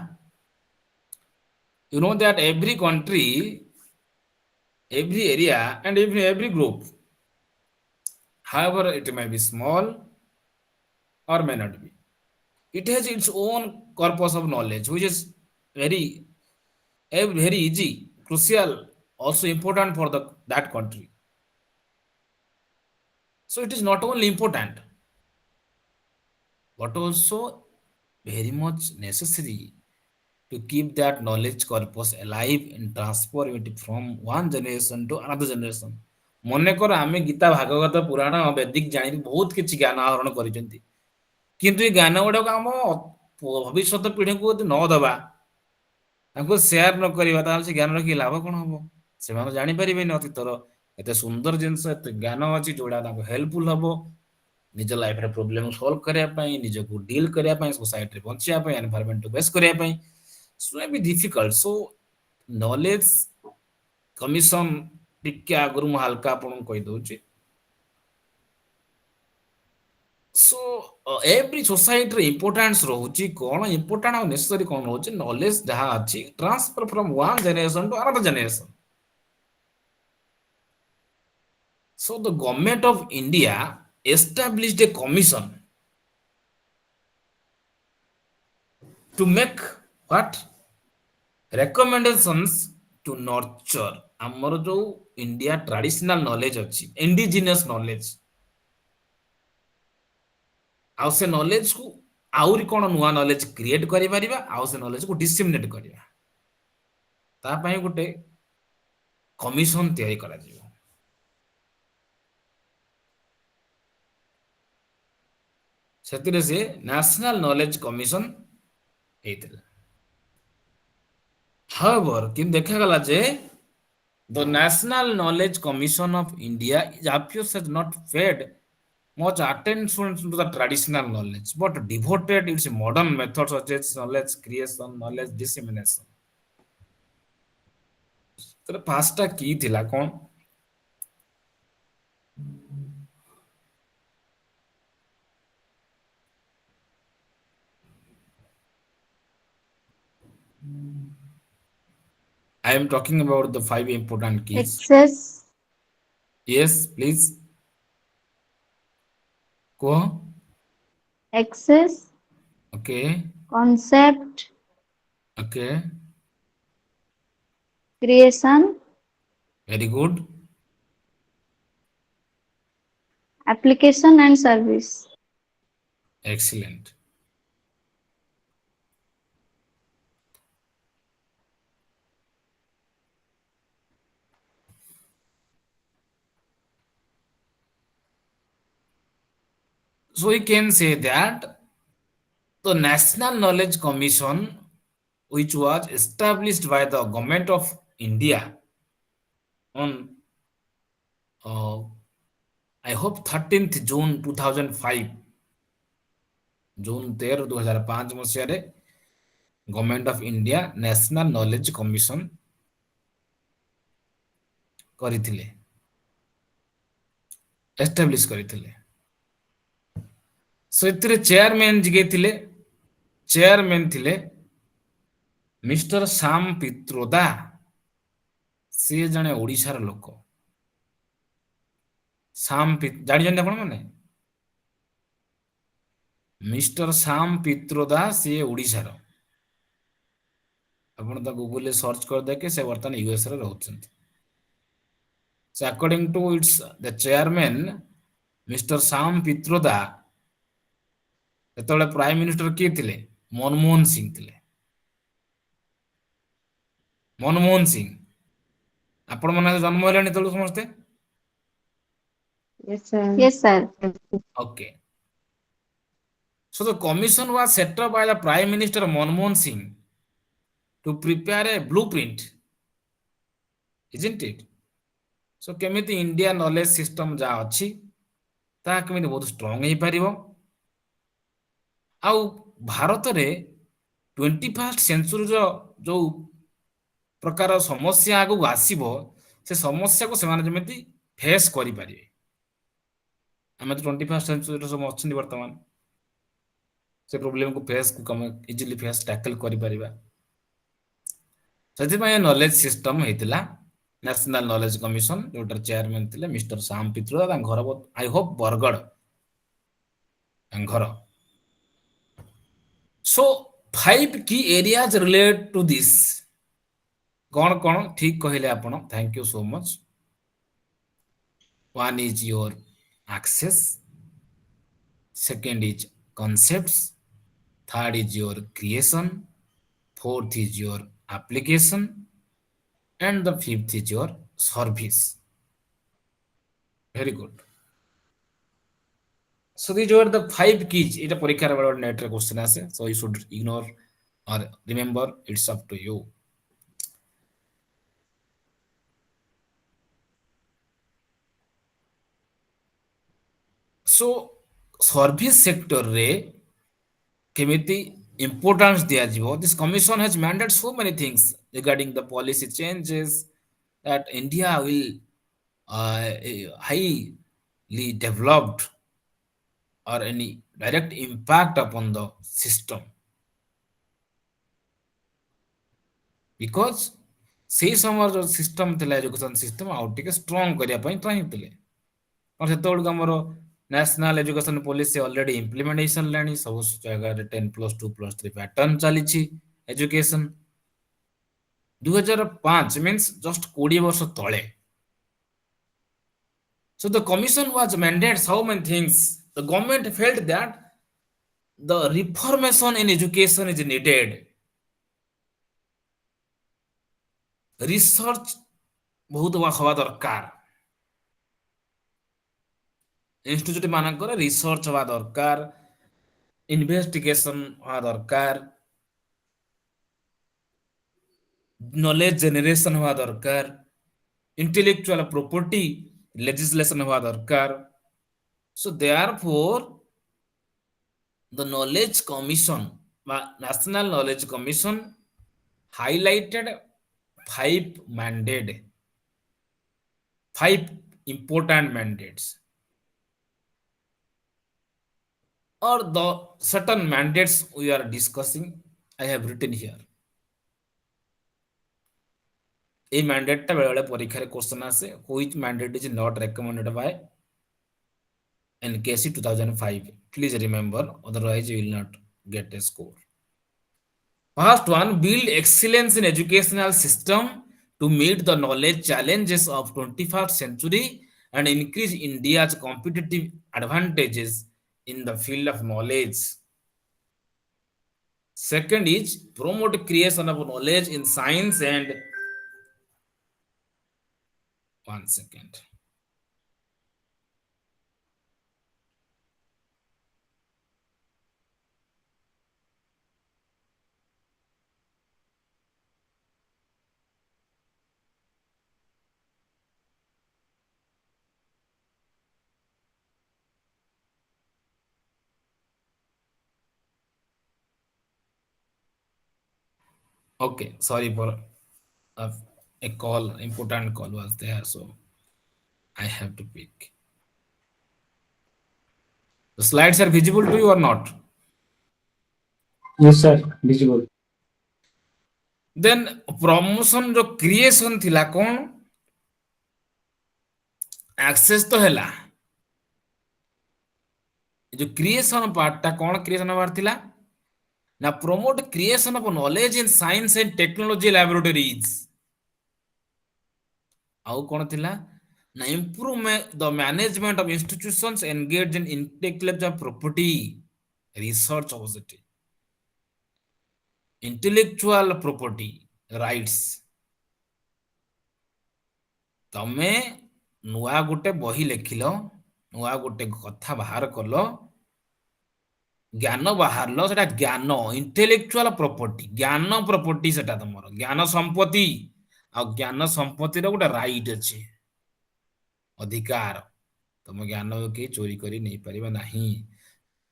you know that every country, every area, and every group, however it may be small or may not be, it has its own corpus of knowledge, which is very, very easy, crucial, also important for that country. So it is not only important, but also very much necessary to keep that knowledge corpus alive and transfer it from one generation to another generation. ମନେକର ଆମେ ଗୀତା ଭାଗବତ ପୁରାଣ Vedic ଜାଣି ବହୁତ କିଛି ଜ୍ଞାନ ଆହରଣ କରିଛନ୍ତି, କିନ୍ତୁ ଏ ଜ୍ଞାନ ଗୁଡାକ ଆମ ଭବିଷ୍ୟତ ପିଢିକୁ ଯଦି ନ ଦେବା, ତାଙ୍କୁ ସେୟାର ନ କରିବା, ତାହେଲେ ସେ ଜ୍ଞାନର କି ଲାଭ କଣ ହବ? ସେମାନେ ଜାଣିପାରିବେନି ଅତୀତର ଏତେ ସୁନ୍ଦର ଜିନିଷ, ଏତେ ଜ୍ଞାନ ଅଛି ଯୋଉଟା ତାଙ୍କୁ ହେଲ୍ପଫୁଲ ହବ ନିଜ ଲାଇଫରେ ପ୍ରୋବ୍ଲେମ ସଲ୍ଭ କରିବା ପାଇଁ, ନିଜକୁ ଡିଲ୍ କରିବା ପାଇଁ, ସୋସାଇଟିରେ ବଞ୍ଚିବା ପାଇଁ, ଏନଭାୟରମେଣ୍ଟକୁ ବେସ୍ କରିବା ପାଇଁ. So it may be difficult. So knowledge commission ଟିକେ ଆଗରୁ ମୁଁ ହାଲକା ଆପଣଙ୍କୁ କହିଦଉଛି. So every society importance ରହୁଛି କଣ, important ଆଉ necessary କଣ ରହୁଛି, knowledge ଯାହା ଅଛି transfer from one generation to another generation. So the government of India established a commission to make what? Recommendations to nurture ଆମର ଯୋଉ ଇଣ୍ଡିଆ ଟ୍ରାଡିସନାଲ ନଲେଜ ଅଛି, ଇଣ୍ଡିଜିନିୟସ ନଲେଜ, ଆଉ ସେ ନଲେଜକୁ ଆହୁରି କଣ ନୂଆ ନଲେଜ କ୍ରିଏଟ କରିପାରିବା, ଆଉ ସେ ନଲେଜକୁ ଡିସିମିନେଟ କରିବା, ତା ପାଇଁ ଗୋଟେ କମିଶନ ତିଆରି କରାଯିବ. ସେଥିରେ ସେ ନ୍ୟାସନାଲ ନଲେଜ କମିଶନ ହେଇଥିଲା. However, କିନ୍ତୁ ଦେଖାଗଲା ଯେ the National Knowledge Commission of India appears has not paid much attention to the traditional knowledge, but devoted its modern methods such as knowledge creation, knowledge dissemination. तर पांचटा की थिला कोन? I am talking about the 5 important keys. access, Yes, please. Go. access, Okay. concept, Okay. creation, Very good. application and service. Excellent. So we can say that the National Knowledge Commission, which was established by the government of India on I hope 13th June 2005, June 13, 2005 ମସିହାରେ government of India national knowledge commission କରିଥିଲେ, establish କରିଥିଲେ. ସେଥିରେ chairman ଯିଏ ଥିଲେ, chairman ଥିଲେ mister Shyam Pitroda. ସିଏ ଜଣେ ଓଡ଼ିଶାର ଲୋକ. ଶ୍ୟାମ ଜାଣିଛନ୍ତି ଆପଣ ମାନେ? ମିଷ୍ଟର ଶ୍ୟାମ ପିତ୍ରୋଦା ସିଏ ଓଡ଼ିଶାର. ଆପଣ ତ ଗୁଗୁଲରେ ସର୍ଚ୍ଚ କରିଦେଇକି ସେ ବର୍ତ୍ତମାନ ୟୁଏସ୍ ରେ ରହୁଛନ୍ତି. So according to its the chairman Mr. Shyam Pitroda, ସେତେବେଳେ ପ୍ରାଇମ ମିନିଷ୍ଟର କିଏ ଥିଲେ? ମନମୋହନ ସିଂ ଥିଲେ. मनमोहन सिंह आपण मन जन्म हेलानी तेलु समस्ते Yes, sir. Yes, sir. Okay so the commission was set up by the prime minister Manmohan Singh to prepare a blueprint isn't it so केमिति इंडिया नॉलेज सिस्टम जा अछि ता केमिति बहुत स्ट्रांग हे परिबो आउ भारत रे 21st सेंचुरी जो प्रकार समस्या आगु आसीबो से समस्या को सेमाने जेमिति फेस करि परिबे हमें तो 21st सेंचुरी सब अच्छी वर्तमान से प्रोब्लेम को फेस को कम इजीली फेस टैकल करि परिबा सति में नॉलेज सिस्टम हेतिला नेशनल नॉलेज कमिशन जोटर चेयरमैन थिले मिस्टर श्याम पित्रोदा ता घर आई होप बरगड़ घर सो 5 की एरियाज रिलेट टू दिस कौन कौन ठीक कहले आपण thank you so much one is your access second is concepts third is your creation fourth is your application and the fifth is your service very good so these are the 5 keys এটা পরীক্ষার বেলা net রে question আছে so you should ignore or remember it's up to you so service sector रे केमिति importance दिया जीवो this commission has mandated so many things regarding the policy changes that India will highly developed or any direct impact upon the system because से समय जो system थिला education system out टिके strong करिया पई ट्राई थिले और सेतोड़ हमरो national education policy already implementation लानी सब जगह 10+2+3 पैटर्न चली छी एजुकेशन 2005 मींस जस्ट 20 वर्ष तळे so the commission was mandated so many things the government felt that the reformation in education is needed research बहुत हवा दरकार इंस्टीट्यूट मानकर रिसर्च हवा दरकार इन्वेस्टिगेशन हवा दरकार नॉलेज जनरेशन हवा दरकार इंटेलेक्चुअल प्रॉपर्टी लेजिस्लेशन हवा दरकार so therefore the knowledge commission national knowledge commission highlighted 5 mandate 5 important mandates or the certain mandates we are discussing I have written here a mandate ta bele parikha re question ase which mandate is not recommended by NKC 2005 please remember otherwise you will not get a score first one build excellence in educational system to meet the knowledge challenges of 21st century and increase India's competitive advantages in the field of knowledge. Second is promote creation of knowledge in science and one second. Okay, sorry for a call, important call was there, so I have to pick. The slides are visible to you or not? Yes, sir. Visible. Then promotion जो creation थिला कौन access तो हैला जो creation part टा कौन creation part थिला ना promote creation of knowledge in science and technology laboratories आउ कौन थिला ना improve the management of institutions engaged in intellectual property research obviously intellectual property rights ତମେ ନୂଆ ଗୋଟେ ବହି ଲେଖିଲ, ନୂଆ ଗୋଟେ କଥା ବାହାର କଲ, ଜ୍ଞାନ ବାହାରିଲ, ସେଟା ଜ୍ଞାନ ଇଣ୍ଟେଲେକ୍ଚୁଆଲ ପ୍ରପର୍ଟି, ଜ୍ଞାନ ପ୍ରପର୍ଟି ସେଟା ତମର ଜ୍ଞାନ ସମ୍ପତ୍ତି। ଆଉ ଜ୍ଞାନ ସମ୍ପତ୍ତିର ଗୋଟେ ରାଇଟ ଅଛି, ଅଧିକାର। ତମ ଜ୍ଞାନ କେହି ଚୋରି କରି ନେଇପାରିବ ନାହିଁ।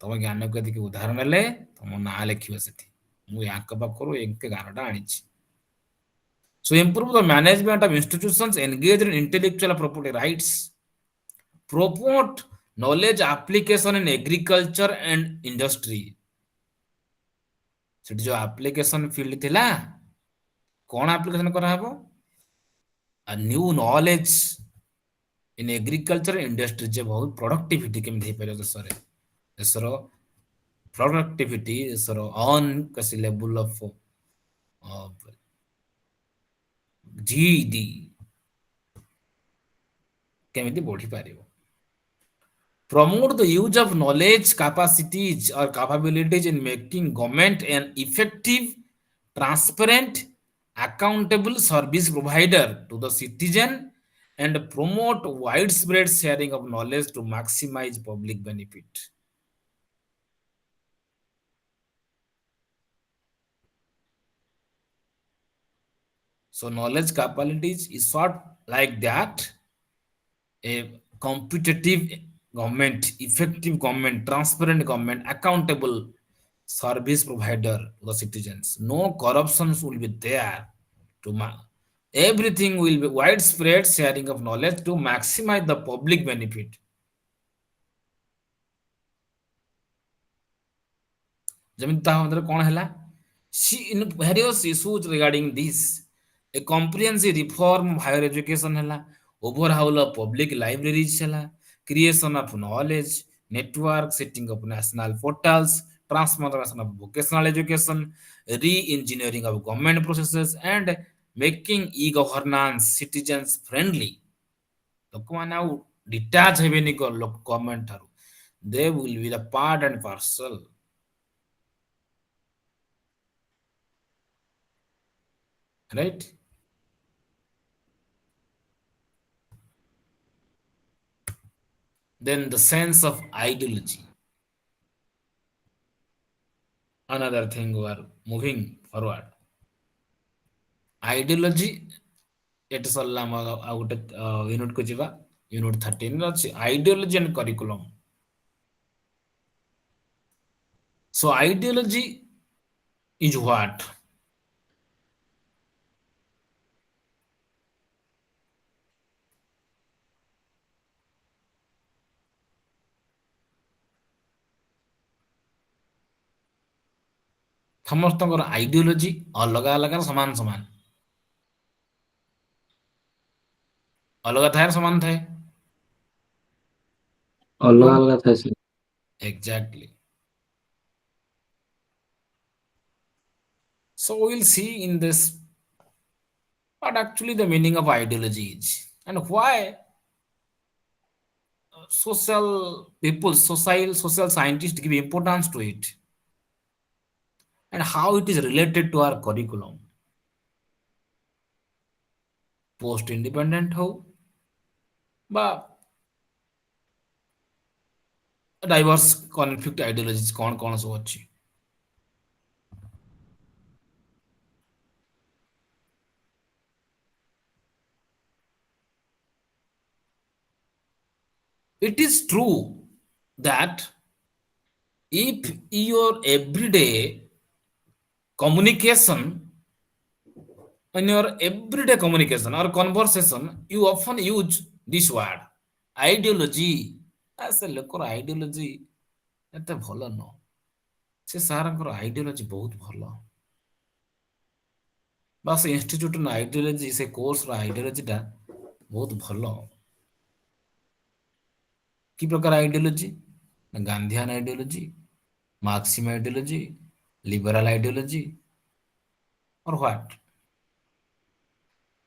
ତମ ଜ୍ଞାନକୁ ଏତିକି ଉଦାହରଣ ନେଲେ ତମ ନାଁ ଲେଖିବ ସେଠି, ମୁଁ ୟାଙ୍କ ପାଖରୁ ଏମିତି ଜ୍ଞାନଟା ଆଣିଛି। So improve the management of institutions engaged in intellectual property rights, promote knowledge application in agriculture and industry। ସେଠି ଯୋଉ ଆପ୍ଲିକେସନ ଫିଲ୍ଡ ଥିଲା, କଣ ଆପ୍ଲିକେସନ କରାହବ? a new knowledge in agriculture industry, ଯେ ବହୁତ ପ୍ରଡକ୍ଟିଭିଟି କେମିତି ହେଇପାରିବ ଦେଶରେ, ଦେଶର productivity, ଦେଶର ଅନ୍ କସି ଲେବୁଲ ଅଫ GED କେମିତି ବଢି ପାରିବ। Promote the use of knowledge, capacities or capabilities in making government an effective, transparent, accountable service provider to the citizen, and promote widespread sharing of knowledge to maximize public benefit। So knowledge capabilities is sort like that, a competitive government, effective government, transparent government, accountable service provider to the citizens. No corruptions will be there to everything will be widespread sharing of knowledge to maximize the public benefit। ଯେମିତି ତାହା ମଧ୍ୟରେ କଣ ହେଲା? See in various issues regarding this, a comprehensive reform of higher education ହେଲା, overhaul of public libraries ହେଲା, creation of knowledge network, setting of national portals, transformation of vocational education, re-engineering of government processes, and making e-governance citizens friendly। ଲୋକମାନେ ଆଉ ଡିଟାଚ୍ ହେବେନି government ଠାରୁ, they will be the part and parcel। Right? Then the sense of ideology, another thing we are moving forward। ideology ଏଠି ସରିଲା ଆମର, ଆଉ ଗୋଟେ unit କୁ ଯିବା। ୟୁନିଟ୍ 13 ରେ ଅଛି ideology and curriculum। So ideology is what? ସମସ୍ତଙ୍କର ଆଇଡିଓଲୋଜି ଅଲଗା ଅଲଗା, ସମାନ ସମାନ, ଅଲଗା ଥାଏ ସମାନ ଥାଏ। ଅଲଗା ଅଲଗା ଥାଏ ସେ। Exactly। So we'll see in this what actually the meaning of ideology is, and why social people, social scientists give importance to it, and how it is related to our curriculum। post independent ହଉ বা diverse conflict ଆଇଡିଓଲୋଜିଜ କଣ କଣ ସବୁ ଅଛି। It is true that if your everyday communication, in your everyday communication or conversation, you often use this word ideology। ସେ ଲୋକର ideology ଏତେ ଭଲ ନୁହଁ, ସେ ସାରଙ୍କର ଆଇଡିଓଲୋଜି ବହୁତ ଭଲ, ବା ସେ ଇନଷ୍ଟିଚ୍ୟୁଟର ଆଇଡିଓଲୋଜି, ସେ କୋର୍ସର ଆଇଡିଓଲୋଜିଟା ବହୁତ ଭଲ। କି ପ୍ରକାର ideology? Gandhian ideology, Marxism ideology, liberal ideology, or what?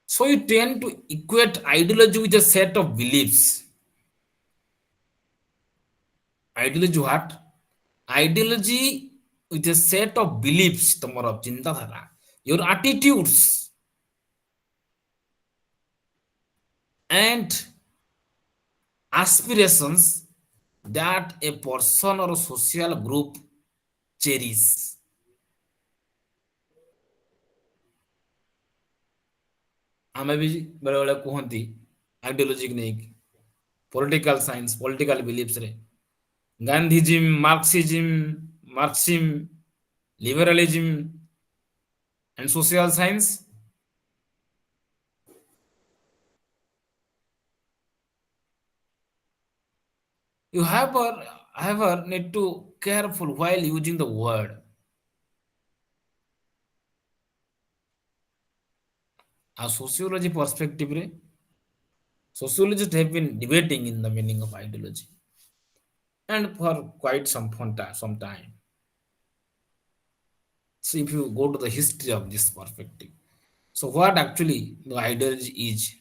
So you tend to equate ideology with a set of beliefs। ideology what? ideology with a set of beliefs, ତମର ଚିନ୍ତାଧାରା, your attitudes and aspirations that a person or a social group cherish. ଆମେ ବି ବେଳେବେଳେ କୁହନ୍ତି ଆଇଡିଓଲୋଜିକ୍ ନେଇକି political science political ବିଲିଫ୍ସରେ Gandhism Marxism liberalism and social science. You however need to careful while using the word. A sociology perspective, sociologists have been debating in the meaning of ideology, and for quite some time. So if you go to the history of this perspective, so what actually the ideology is?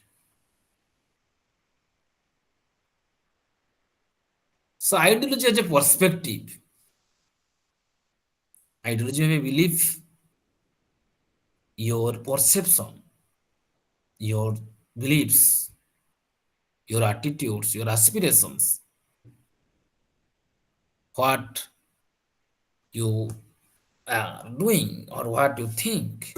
So ideology as a perspective, ideology may believe your perception, your beliefs, your attitudes, your aspirations, what you are doing or what you think.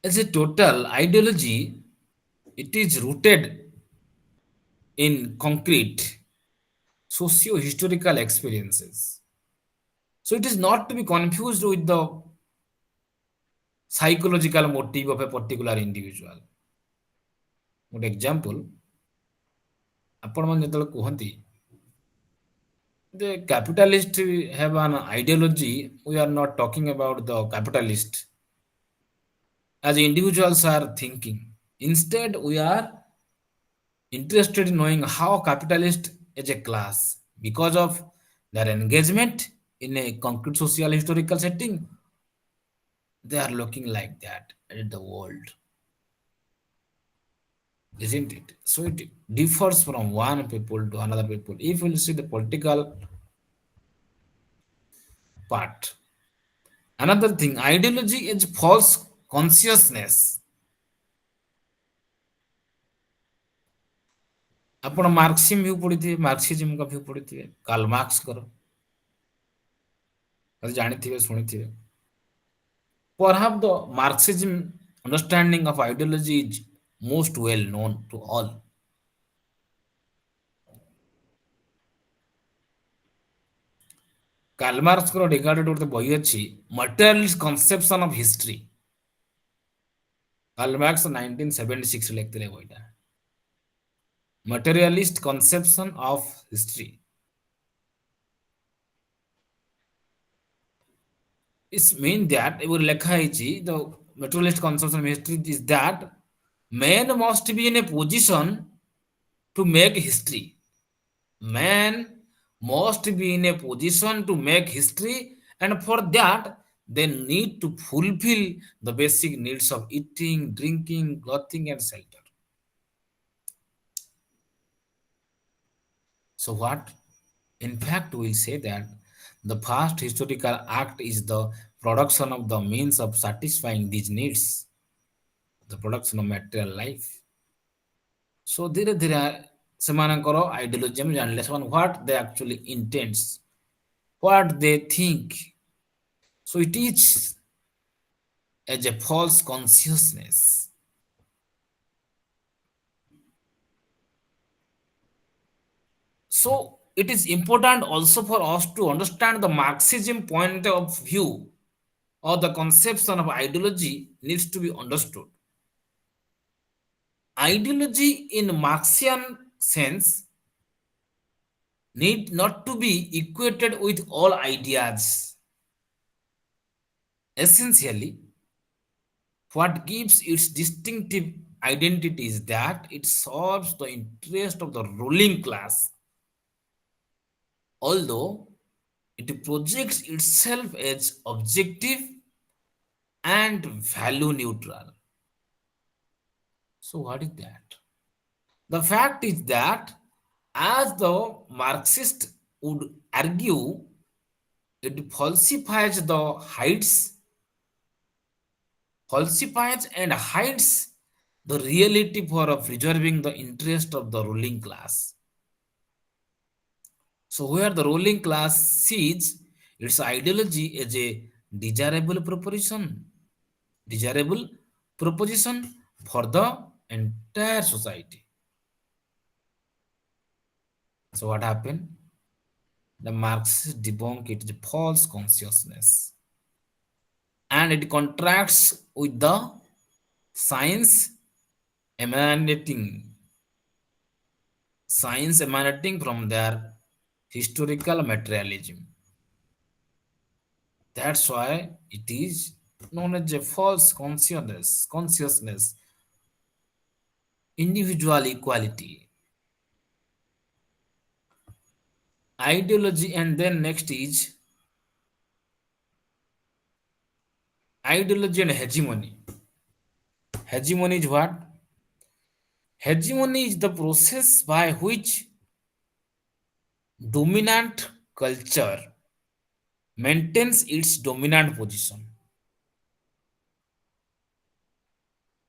As a total ideology, it is rooted in concrete socio-historical experiences. So it is not to be confused with the psychological motive of a particular individual. Good example, ଆପଣମାନେ ଯେତେବେଳେ କୁହନ୍ତି the capitalists have an ideology, we are not talking about the capitalist as individuals are thinking. Instead, we are interested in knowing how capitalists as a class, because of their engagement in a concrete social historical setting, they are looking like that at the world. Isn't it? So it differs from one people to another people. If you see the political part. Another thing, ideology is false consciousness. ଆପଣ ମାର୍କ୍ସିମ୍ view ପଢିଥିବେ, ମାର୍କ୍ସିଜିମ୍ का view ପଢିଥିବେ, Carl ମାର୍କ୍ସଙ୍କର ଜାଣିଥିବେ ଶୁଣିଥିବେ. Perhaps the Marxism understanding of ideology is most well known to all. Karl ମାର୍କ୍ସଙ୍କର regarded ଗୋଟେ ବହି ଅଛି materialist conception of history. Karl Marx 1976 ଲେଖିଥିଲେ ବହିଟା materialist conception of history. It means that the materialist conception of history is that man must be in a position to make history. Man must be in a position to make history, and for that they need to fulfill the basic needs of eating, drinking, clothing, and shelter. So what? In fact, we will say that the past historical act is the production of the means of satisfying these needs, the production of material life. So धीरे धीरे ସେମାନଙ୍କର ideology ଆମେ ଜାଣିଲେ ସେମାନେ what they actually intends, what they think. So it is as a false consciousness. So it is important also for us to understand the Marxism point of view, or the conception of ideology needs to be understood. Ideology in Marxian sense need not to be equated with all ideas. Essentially, what gives its distinctive identity is that it serves the interest of the ruling class, although it projects itself as objective and value neutral. So what is that? The fact is that, as the Marxist would argue, it falsifies and hides the reality for preserving the interest of the ruling class. So where the ruling class sees its ideology as a desirable desirable proposition for the entire society. So what happened? The Marxists debunk its false consciousness, and it contracts with the science emanating from their historical materialism. That's why it is known as a false consciousness, individual equality, ideology, and then next is ideology and hegemony. Hegemony is what? Hegemony is the process by which dominant culture maintains its dominant position.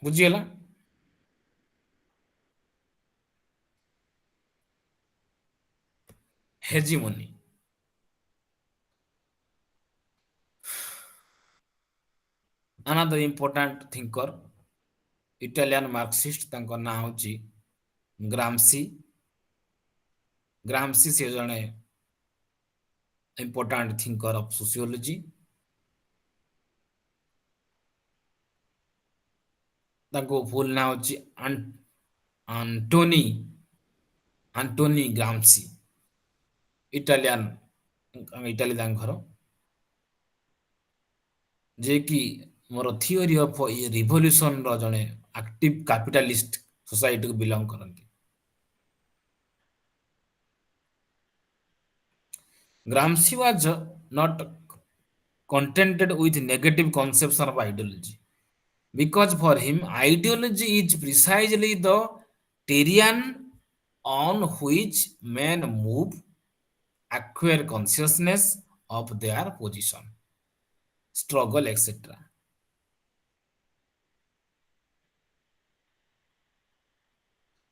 ବୁଝିଗଲା? Hegemony. Another important thinker, Italian Marxist, ତାଙ୍କ ନାଁ ହେଉଛି ଗ୍ରାମସି. ଗ୍ରାମସି ସେ ଜଣେ important thinker of sociology. ତାଙ୍କ ଫୁଲ୍ ନାଁ ହେଉଛି Antony ଗ୍ରାମସି. Italy ତାଙ୍କ ଘର, ଯେ କି ମୋର ଥିଓରି ଅଫ ରିଭଲ୍ୟୁସନର ଜଣେ ଆକ୍ଟିଭ କ୍ୟାପିଟାଲିଷ୍ଟ ସୋସାଇଟିକୁ ବିଲଙ୍ଗ କରନ୍ତି. Gramsci was not contented with negative conception of ideology, because for him ideology is precisely the terrain on which men move, acquire consciousness of their position, struggle, etc.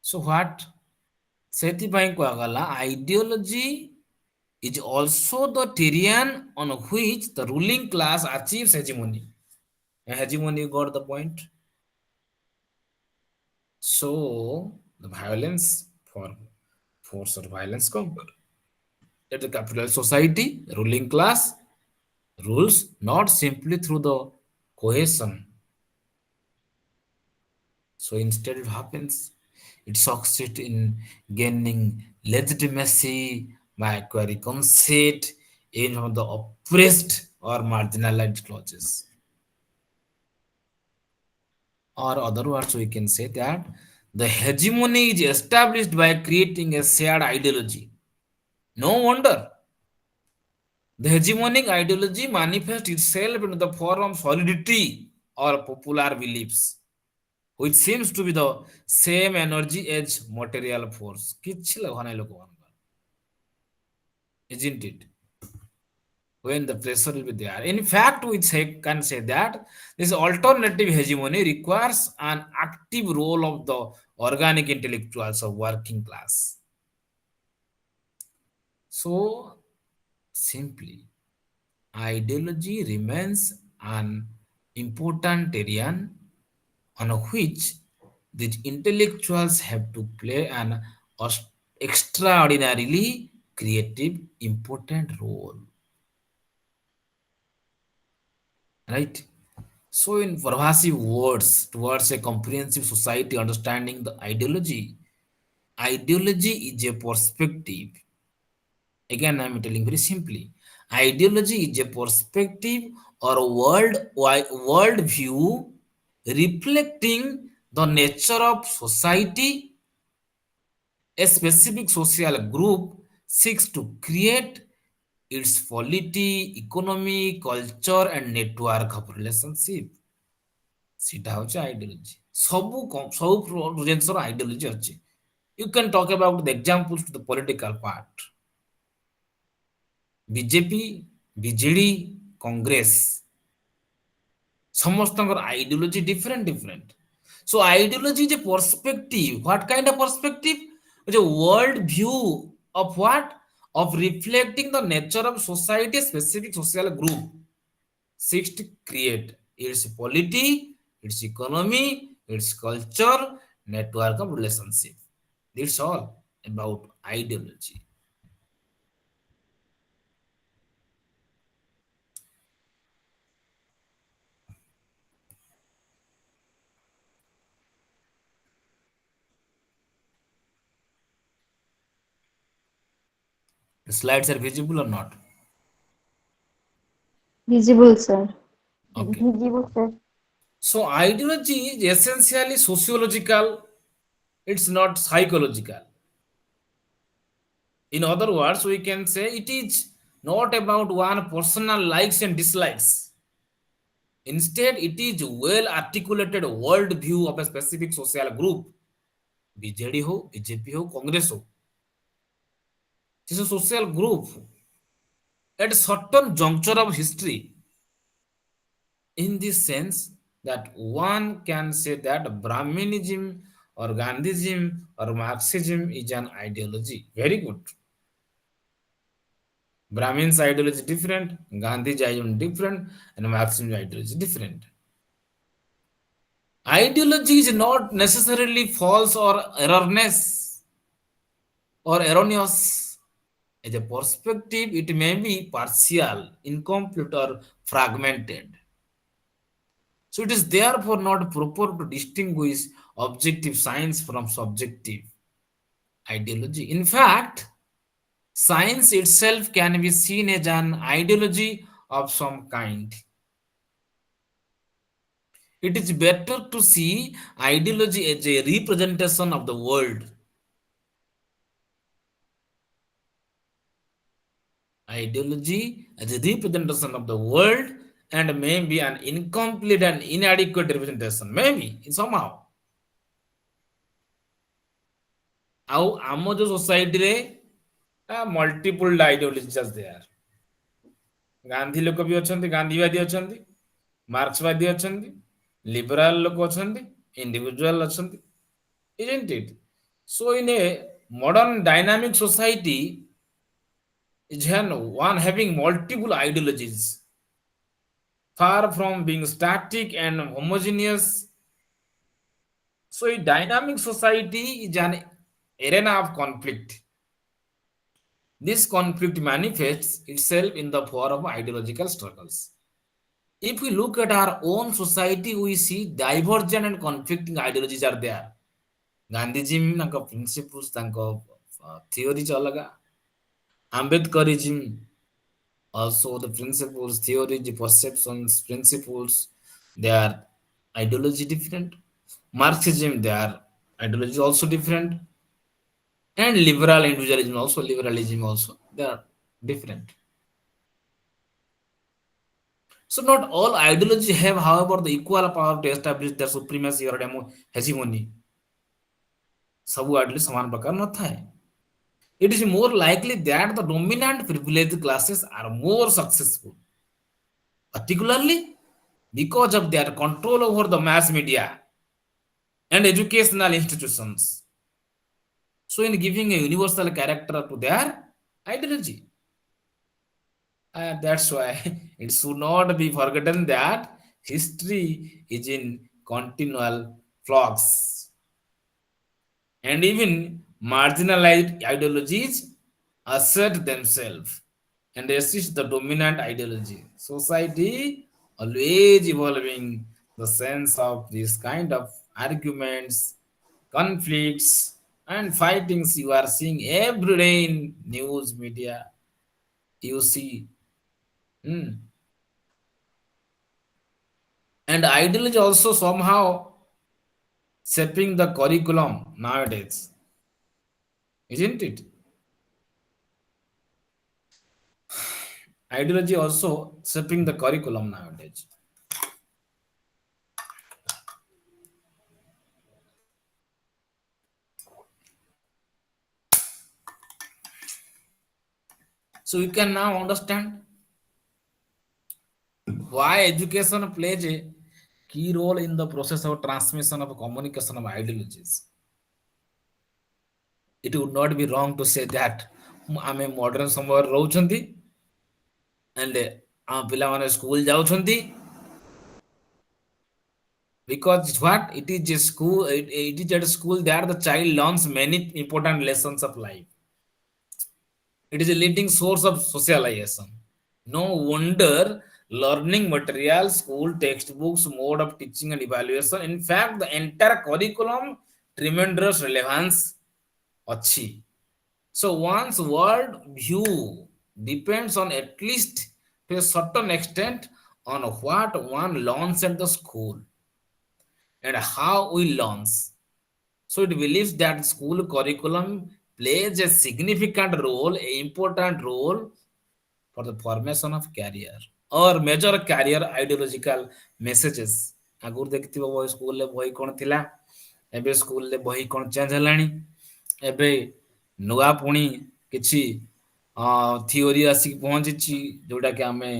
So what? ସେଥିପାଇଁ କୁହାଗଲା ideology is also the terrain on which the ruling class achieves hegemony. Hegemony, you got the point? So the violence force or violence come at the capital society, ruling class rules not simply through the cohesion. So instead it happens, it succeeds in gaining legitimacy by acquiring consent in the oppressed or marginalized classes. Or other words, we can say that the hegemony is established by creating a shared ideology. No wonder the hegemonic ideology manifests itself in the form of solidity or popular beliefs, which seems to be the same energy as material force. Isn't it? When the pressure will be there. In fact, we can say that this alternative hegemony requires an active role of the organic intellectuals of working class. So, simply, ideology remains an important terrain on which these intellectuals have to play an extraordinarily creative, important role. Right? So, in pervasive words, towards a comprehensive society understanding the ideology is a perspective. Again, I am telling very simply, ideology is a perspective or a world view reflecting the nature of society a specific social group seeks to create its polity, economy, culture, and network of relationship. সেটা হচ্ছে ideology. ସବୁ ଜିନିଷର ideology ଅଛି। You can talk about the examples to the political part. BJP, BJD, Congress ସମସ୍ତଙ୍କର ideology different. So ideology is a perspective. What kind of perspective? It's a world view of what? Of reflecting the nature of society, a specific social group seeks to create its polity, its economy, its culture, network of relationship. That's all about ideology. The slides are visible or not? Visible, sir. Okay. Visible, sir. So ideology is essentially sociological, it's not psychological. In other words, we can say it is not about one personal likes and dislikes. Instead, it is well articulated world view of a specific social group. BJD ho, BJP ho, Congress ho. This is a social group at a certain juncture of history. In this sense, that one can say that Brahminism or Gandhism or Marxism is an ideology. Very good. Brahmin's ideology is different, Gandhi's ideology is different, and Marxism's ideology is different. Ideology is not necessarily false or erroneous. As a perspective, it may be partial, incomplete, or fragmented. So it is therefore not proper to distinguish objective science from subjective ideology. In fact, science itself can be seen as an ideology of some kind. It is better to see ideology as a representation of the world. Ideology as a representation of the world and maybe an incomplete and inadequate representation. Maybe, somehow. ଆଉ ଆମ ଯୋଉ ସୋସାଇଟିରେ multiple ଆଇଡିଓଲୋଜିଜ୍ R there. Gandhi ଲୋକ ବି ଅଛନ୍ତି, ଗାନ୍ଧୀବାଦୀ ଅଛନ୍ତି, ମାର୍କ୍ସବାଦୀ ଅଛନ୍ତି, liberal ଲୋକ ଅଛନ୍ତି, ଇଣ୍ଡିଭିଜୁଆଲ ଅଛନ୍ତି, isn't it? So in a modern dynamic society is one having multiple ideologies, far from being static and homogeneous. So a dynamic society is an arena of conflict. This conflict manifests itself in the form of ideological struggles. If we look at our own society, we see divergent and conflicting ideologies are there. Gandhism, ତାଙ୍କ principles, ତାଙ୍କ theories ଅଲଗା. Ambedkarism, also the principles, theories, the perceptions, principles, their ideology different. Marxism, their ideology also different. And liberal individualism also, liberalism also, they are different. So not all ideologies have, however, the equal power to establish their supremacy or hegemony. ସବୁ ideology ସମାନ ପ୍ରକାର ନଥାଏ. It is more likely that the dominant privileged classes are more successful, particularly because of their control over the mass media and educational institutions. So in giving a universal character to their ideology. That's why it should not be forgotten that history is in continual flux. And even marginalized ideologies assert themselves and resist the dominant ideology. Society always evolving the sense of this kind of arguments, conflicts, and fightings you are seeing every day in news media. You see. And ideology also somehow shaping the curriculum nowadays, isn't it? Ideology also shaping the curriculum nowadays. So you can now understand why education plays a key role in the process of transmission of communication of ideologies. It would not be wrong to say that ଆମେ modern ସମୟରେ ରହୁଛନ୍ତି and ଆମ ପିଲାମାନେ school ଯାଉଛନ୍ତି because what it is a school, it is at school there the child learns many important lessons of life. It is a leading source of socialization. No wonder learning materials, school textbooks, mode of teaching and evaluation. In fact, the entire curriculum tremendous relevance achi. So one's world view depends on at least to a certain extent on what one learns at the school and how we learn. So it believes that school curriculum plays a significant role, an important role for the formation of career or major career ideological messages. ଆଗରୁ ଦେଖିଥିବ ବହି ସ୍କୁଲରେ ବହି କ'ଣ ଥିଲା, ଏବେ ସ୍କୁଲରେ ବହି କ'ଣ ଚେଞ୍ଜ ହେଲାଣି, ଏବେ ନୂଆ ପୁଣି କିଛି ଥିଓରି ଆସିକି ପହଞ୍ଚିଛି ଯୋଉଟା କି ଆମେ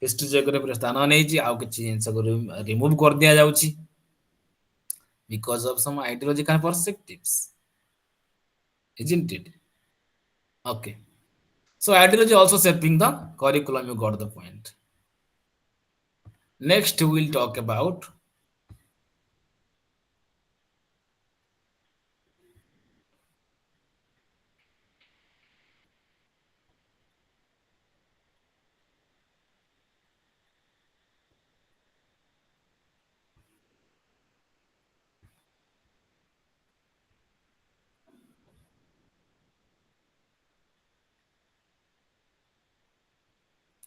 ହିଷ୍ଟ୍ରି ଜୋଗ୍ରାଫିରେ ସ୍ଥାନ ନେଇଛି, ଆଉ କିଛି ଜିନିଷକୁ remove କରିଦିଆଯାଉଛି because of some ideological perspectives, isn't it? Okay. So ideology also shaping the curriculum. You got the point. Next, we will talk about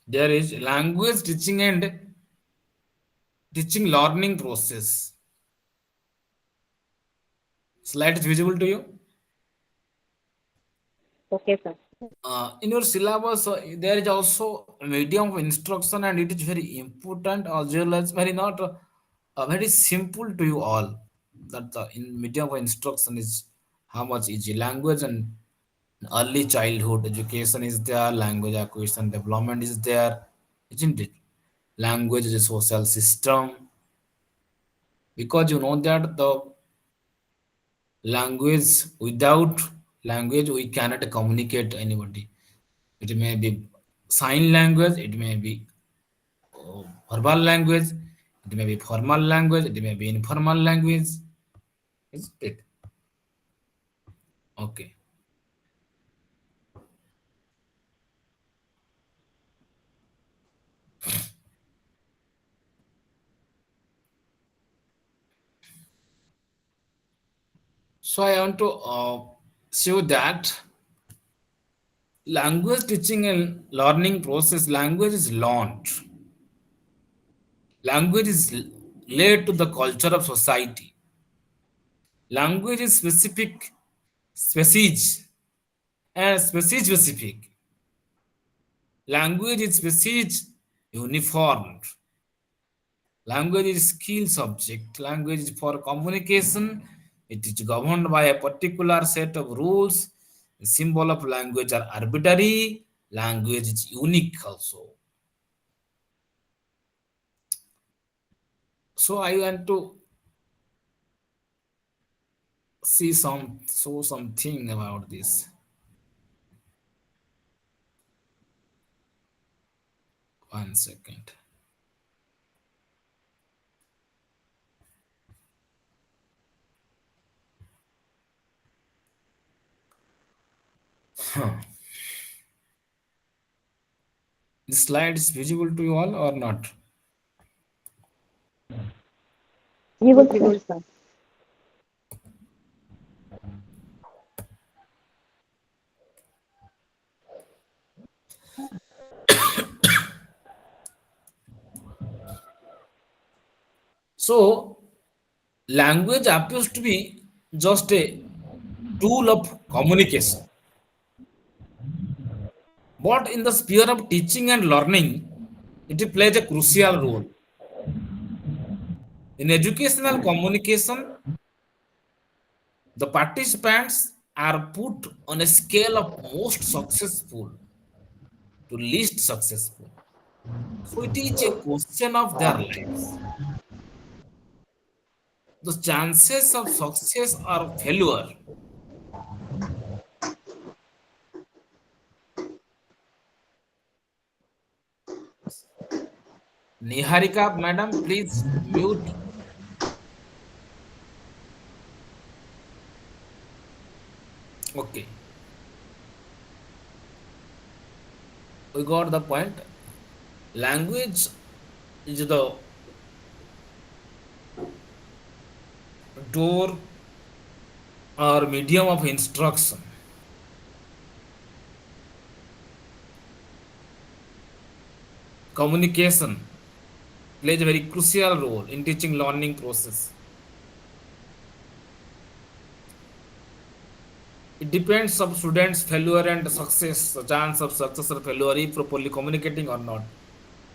there is language teaching and teaching learning process. Slide is visible to you. Okay, sir. In your syllabus, there is also a medium of instruction, and it is very important as well as very not very simple to you all. That the in medium of instruction is how much easy language and early childhood education is there, language acquisition development is there, isn't it? Language is a social system because you know that the language without language we cannot communicate anybody. It may be sign language, it may be verbal language, it may be formal language, it may be informal language, isn't it? Okay. So I want to show that language teaching and learning process, language is learned. Language is related to the culture of society. Language is specific, species, and species specific. Language is species uniform. Language is skill subject. Language is for communication. It is governed by a particular set of rules. The symbol of language are arbitrary. Language is unique also. So I want to show something about this. One second. This slide is visible to you all or not? Visible, sir. So language appears to be just a tool of communication. But in the sphere of teaching and learning, it plays a crucial role. In educational communication, the participants are put on a scale of most successful to least successful. So it is a question of their lives. The chances of success or failure. Niharika, madam, please mute. Okay, we got the point. Language is the door or medium of instruction. Communication plays a very crucial role in teaching learning process. It depends on students' failure and success, the chance of success or failure if properly communicating or not.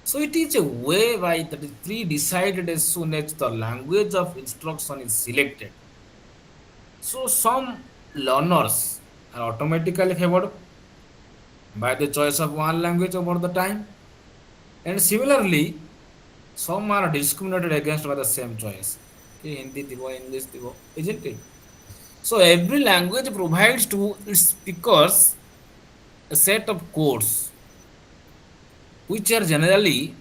So it is a way by that is pre-decided as soon as the language of instruction is selected. So some learners are automatically favored by the choice of one language over the time, and similarly, some are discriminated against by the same choice. Okay, Hindi thibo, English thibo, isn't it? So every language provides to its speakers a set of codes which are generally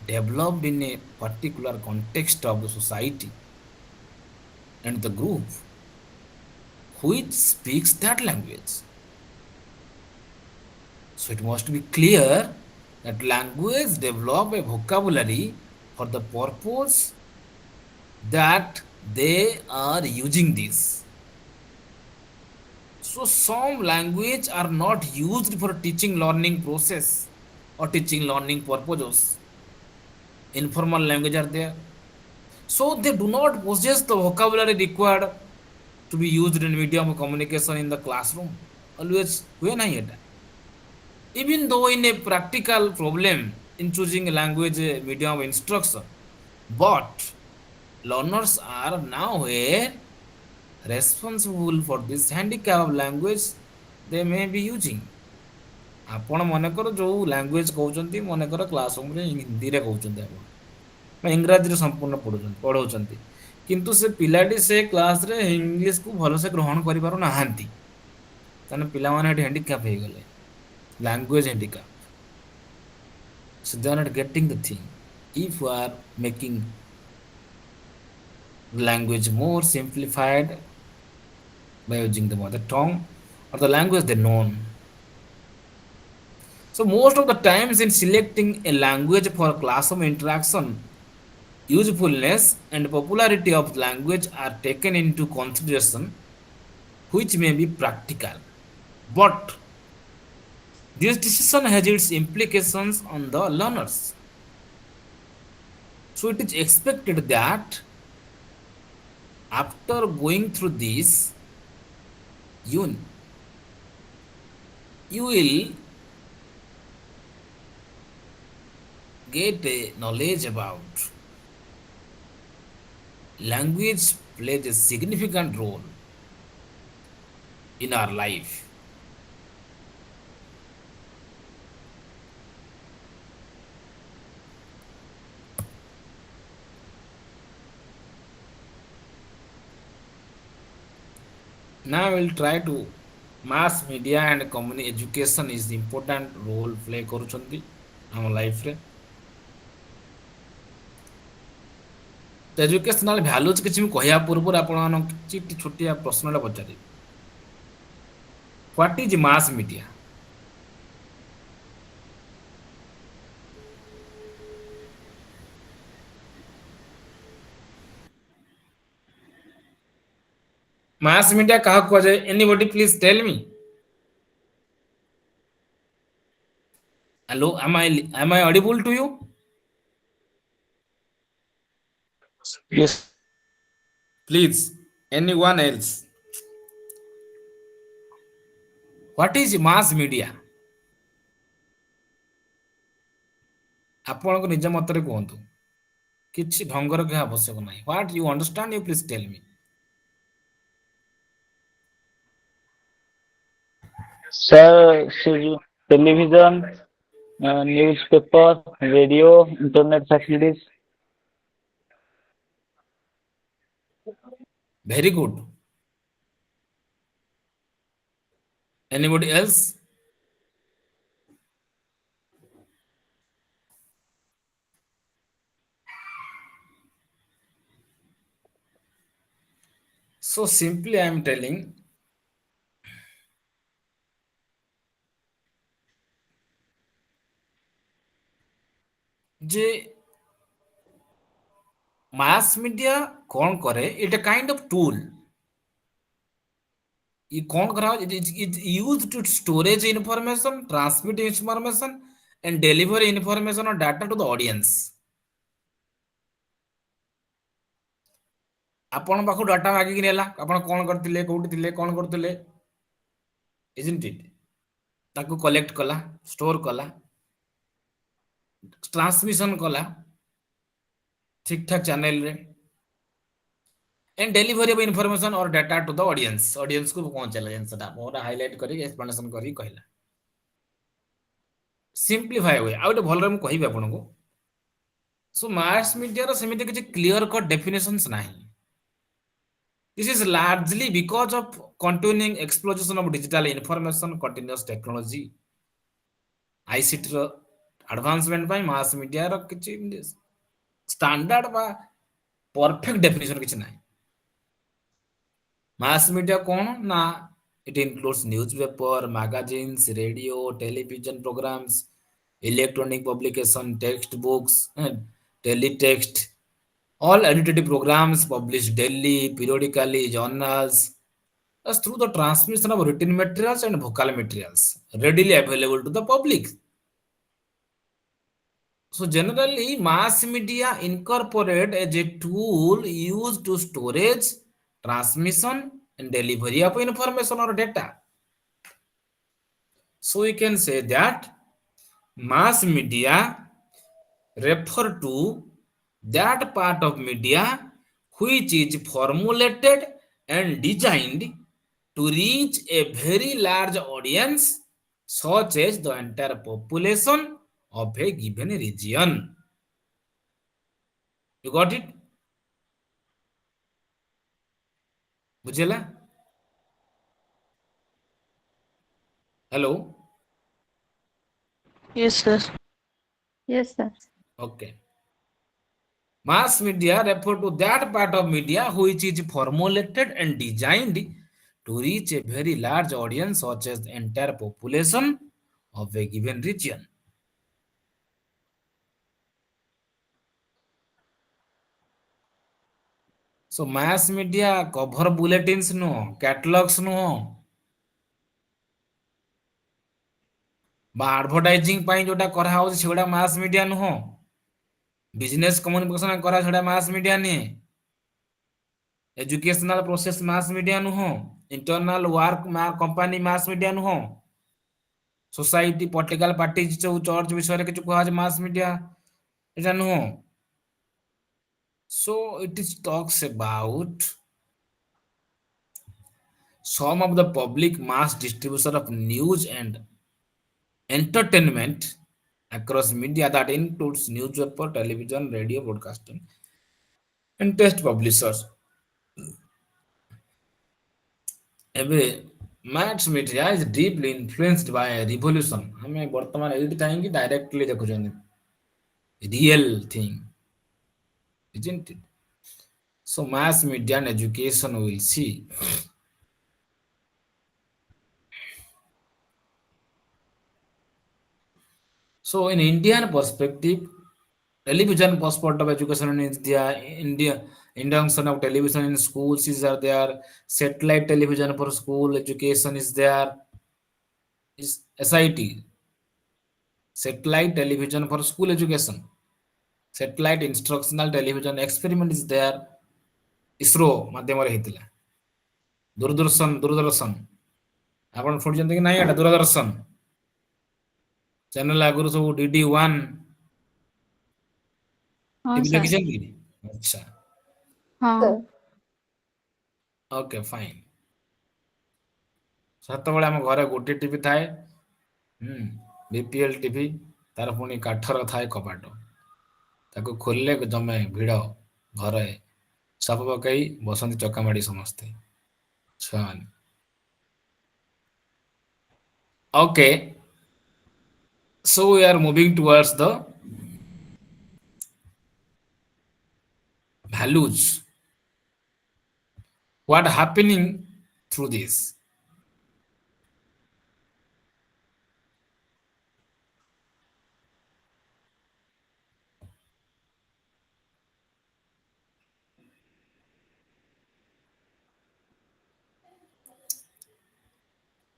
developed in a particular context of the society and the group which speaks that language. So it must be clear that language develop a vocabulary for the purpose that they are using this. So some language are not used for teaching learning process or teaching learning purposes. Informal language are there. So they do not possess the vocabulary required to be used in medium of communication in the classroom. Always when I hear even though in a practical problem in choosing a language medium of instruction, but learners are now responsible for this handicap of language they may be using. ଆପଣ ମନେକର ଯୋଉ language କହୁଛନ୍ତି ମନେକର class ରୁମରେ ହିନ୍ଦୀରେ କହୁଛନ୍ତି ଆପଣ ବା ଇଂରାଜୀରେ ସମ୍ପୂର୍ଣ୍ଣ ପଢଉଛନ୍ତି କିନ୍ତୁ ସେ ପିଲାଟି ସେ କ୍ଲାସରେ ଇଂଲିଶକୁ ଭଲସେ ଗ୍ରହଣ କରିପାରୁନାହାନ୍ତି ତାହେଲେ ପିଲାମାନେ ଏଠି ହ୍ୟାଣ୍ଡିକ୍ୟାପ୍ ହେଇଗଲେ language handicap. So they are not getting the thing. If we are making language more simplified by using the mother tongue or the language they know. So most of the times in selecting a language for classroom interaction, usefulness and popularity of language are taken into consideration, which may be practical. But this decision has its implications on the learners. So it is expected that after going through this, you will get a knowledge about language plays a significant role in our life. Now we'll try to mass media and community education is the important role play କରୁଛନ୍ତି ଆମ ଲାଇଫରେ ତ educational ଭ୍ୟାଲୁଜ କିଛି ମୁଁ କହିବା ପୂର୍ବରୁ ଆପଣମାନଙ୍କୁ କିଛି ଛୋଟିଆ ପ୍ରଶ୍ନଟା ପଚାରିବି what is mass media mass media kaha kuhajaye anybody please tell me hello am I audible to you Yes. please anyone else what is mass media ଆପଣଙ୍କ ନିଜ ମତରେ କୁହନ୍ତୁ କିଛି ଢଙ୍ଗର କି ଆବଶ୍ୟକ ନାହିଁ what you understand you please tell me Sir, television, newspaper, radio, internet facilities. Very good. Anybody else? So simply I am telling যে mass media कौन करे, it a kind of tool. ये कौन करा, it used to storage information, transmit information and deliver information or data to the audience. ଆପଣ ପାଖକୁ data ମାଗିକି ନେଲା, ଆପଣ କଣ କରିଥିଲେ, କୋଉଠି ଥିଲେ, କଣ କରୁଥିଲେ, isn't it? ତାକୁ କଲେକ୍ଟ କଲା, ଷ୍ଟୋର କଲା, ट्रांसमिशन कला ठीक ठाक चैनल रे एंड डिलीवरी ऑफ इंफॉर्मेशन और डाटा टू द ऑडियंस को पहुंचला जिनसटा मोरा हाईलाइट करी एक्सप्लेनेशन करी कहला सिंपलीफाई हुए आउट भल रे म कहिबे आपन को सो मास मीडिया रो समिति किछ क्लियर कट डेफिनेशंस नाही this is largely because of continuing explosion of digital information continuous technology ICT रो एडवांसमेंट बाय मास मीडिया रो किछ स्टैंडर्ड बा परफेक्ट डेफिनेशन किछ नाही मास मीडिया कौन ना it includes newspaper, magazines, radio, television programs, electronic publication, textbooks, teletext, all edited programs published daily, periodically, journals, as through the transmission of written materials and vocal materials readily available to the public. So generally, mass media incorporate as a tool used to storage, transmission, and delivery of information or data. So we can say that mass media refer to that part of media which is formulated and designed to reach a very large audience such as the entire population of a given region. You got it? बुझेला? Hello? Yes, sir. Yes, sir. Okay. Mass media refer to that part of media which is formulated and designed to reach a very large audience such as the entire population of a given region. So mass media cover bulletins no, catalogs no, বা আডভার্টাইজিং ପାଇଁ ଯୋଉଟା କରା ହଉଛି ସେଗୁଡା ମାସ୍ media ନୁହଁ business communication କରା ସେଟା ମାସ୍ media ନୁହେଁ ଏଜୁକେଶନାଲ ପ୍ରୋସେସ ମାସ୍ ମିଡିଆ ନୁହଁ ଇଣ୍ଟରନାଲ ୱାର୍କ କମ୍ପାନୀ ମାସ୍ ମିଡିଆ ନୁହଁ सोसाइटी पॉलिटिकल पार्टी जो चर्च विषय किछु कुहा मास मीडिया एटा नुह so it is talks about some of the public mass distribution of news and entertainment across media that includes newspaper, television, radio, broadcasting and test publishers ଏବେ mass media is deeply influenced by a revolution हमें वर्तमान एडी थाई directly देखुछन real thing isn't it so mass media and education will see so in Indian perspective television passport of education is there India induction of television in schools is there satellite television for school education is there is SIT satellite television for school education satellite instructional television experiment is there ISRO माध्यमରେ ହେଇଥିଲା दूरदर्शन ଆପଣ ଶୁଣିଛନ୍ତି କି ନାହିଁ ଏଟା Doordarshan channel ଆଗରୁ ସବୁ DD1 ହଁ TV sir ଦେଖିଛନ୍ତି ଆଚ୍ଛା ହଁ ଓକେ ଫାଇନ୍ ସେତେବେଳେ ଆମ ଘରେ ଗୋଟିଏ ଟିଭି ଥାଏ ବିପିଏଲ ଟିଭି ତାର ପୁଣି କାଠର ଥାଏ କବାଟ, ତାକୁ ଖୋଲିଲେ ଜମେ ଭିଡ଼, ଘରେ ସାପ ପକାଇ ବସନ୍ତି ଚକାମାଡ଼ି ସମସ୍ତେ ଛୁଆମାନେ। Okay, so we are moving towards the values. What happening through this?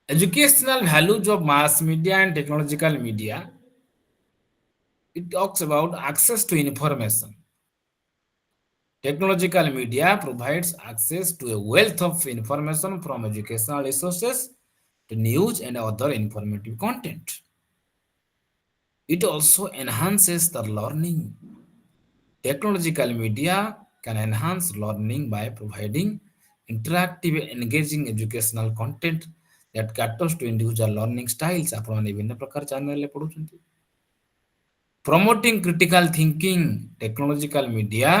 Educational values of mass media and technological media. It talks about access to information. Technological media provides access to a wealth of information from educational resources to news and other informative content. It also enhances the learning. Technological media can enhance learning by providing interactive, engaging educational content that caters to individual learning styles. ଆପଣ ବିଭିନ୍ନ ପ୍ରକାର ଚ୍ୟାନେଲରେ ପଢୁଛନ୍ତି। Promoting critical thinking. Technological media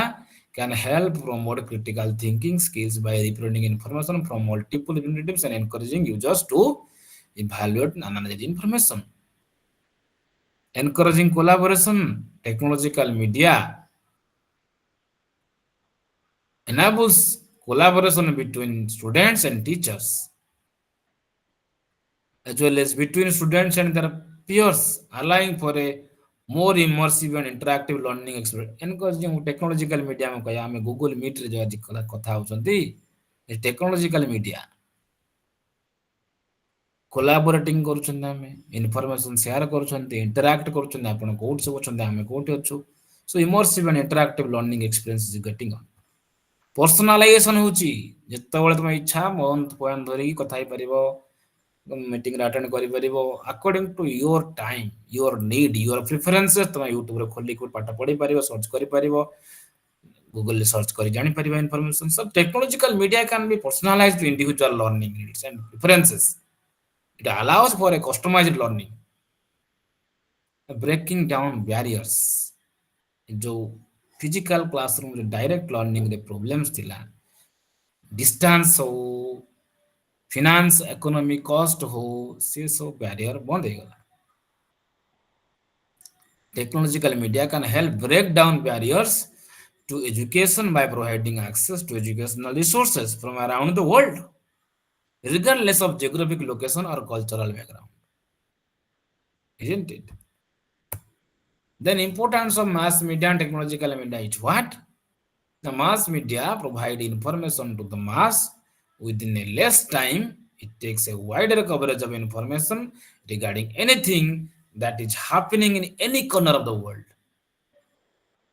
can help promote critical thinking skills by representing information from multiple perspectives and encouraging users to evaluate and analyze information. Encouraging collaboration. Technological media enables collaboration between students and teachers, as well as between students and their peers, allowing for a more immersive and interactive learning experience. Encouraging technological media में कहा हमें Google Meet रे जो आज कथा होचंती, ये technological media collaborating करूचंती, हमें information share करूचंती, interact करूचंती, आपण कोड से होचंती, हमें कोड अच्छु, so immersive and interactive learning experience is getting on. पर्सनालाइजेशन होची, जेतेबेले तुम इच्छा मंथ पॉइंट धरी कथा ही परिबो, मीटिंग रे अटेंड करि परिबो according to your time, your need, your preferences. तुम यूट्यूब रे खोली को पाठ पढ़ी परिबो, सर्च करि परिबो, गूगल रे सर्च करि जानि परिबो इंफॉर्मेशन। सब technological media can be personalized to individual learning needs and preferences. It allows for a customized learning, breaking down barriers. जो फिजिकल क्लासरूम रे डायरेक्ट लर्निंग रे प्रॉब्लम्स थिला, डिस्टेंस हो, फाइनेंस इकोनॉमी कॉस्ट हो, से सब बैरियर बंद हो गला। Technological media can help break down barriers to education by providing access to educational resources from around the world, regardless of geographic location or cultural background. Isn't it? Then importance of mass media and technological media is what? The mass media provide information to the mass within a less time. It takes a wider coverage of information regarding anything that is happening in any corner of the world.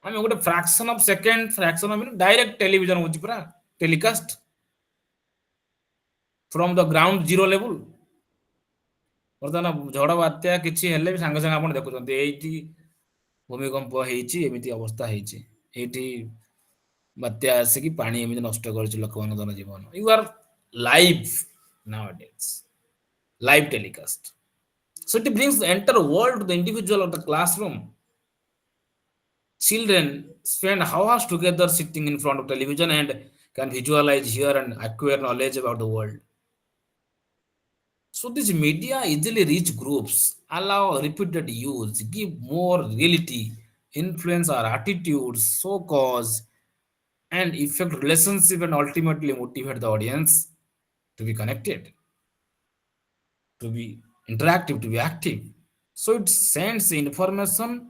I mean, a fraction of second, fraction of minute, direct television hochi pura telecast from the ground zero level. ବର୍ତ୍ତମାନ ଝଡ଼ ବାତ୍ୟା କିଛି ହେଲେ ବି ସାଙ୍ଗେ ସାଙ୍ଗେ ଆପଣ ଦେଖୁଛନ୍ତି, ଏଇଠି ଭୂମିକମ୍ପ ହେଇଛି, ଏମିତି ଅବସ୍ଥା ହେଇଛି, ଏଇଠି ବାତ୍ୟା ଆସିକି ପାଣି ଏମିତି ନଷ୍ଟ କରିଛି ଲୋକମାନଙ୍କ ଜନଜୀବନ। You are live nowadays, live telecast. So it brings the entire world to the individual of the classroom. Children spend hours together sitting in front of television and can visualize, hear, and acquire knowledge about the world. So this media easily reach groups, allow repeated use, give more reality, influence our attitudes, so cause and affect relationship, and ultimately motivate the audience to be connected, to be interactive, to be active. So it sends information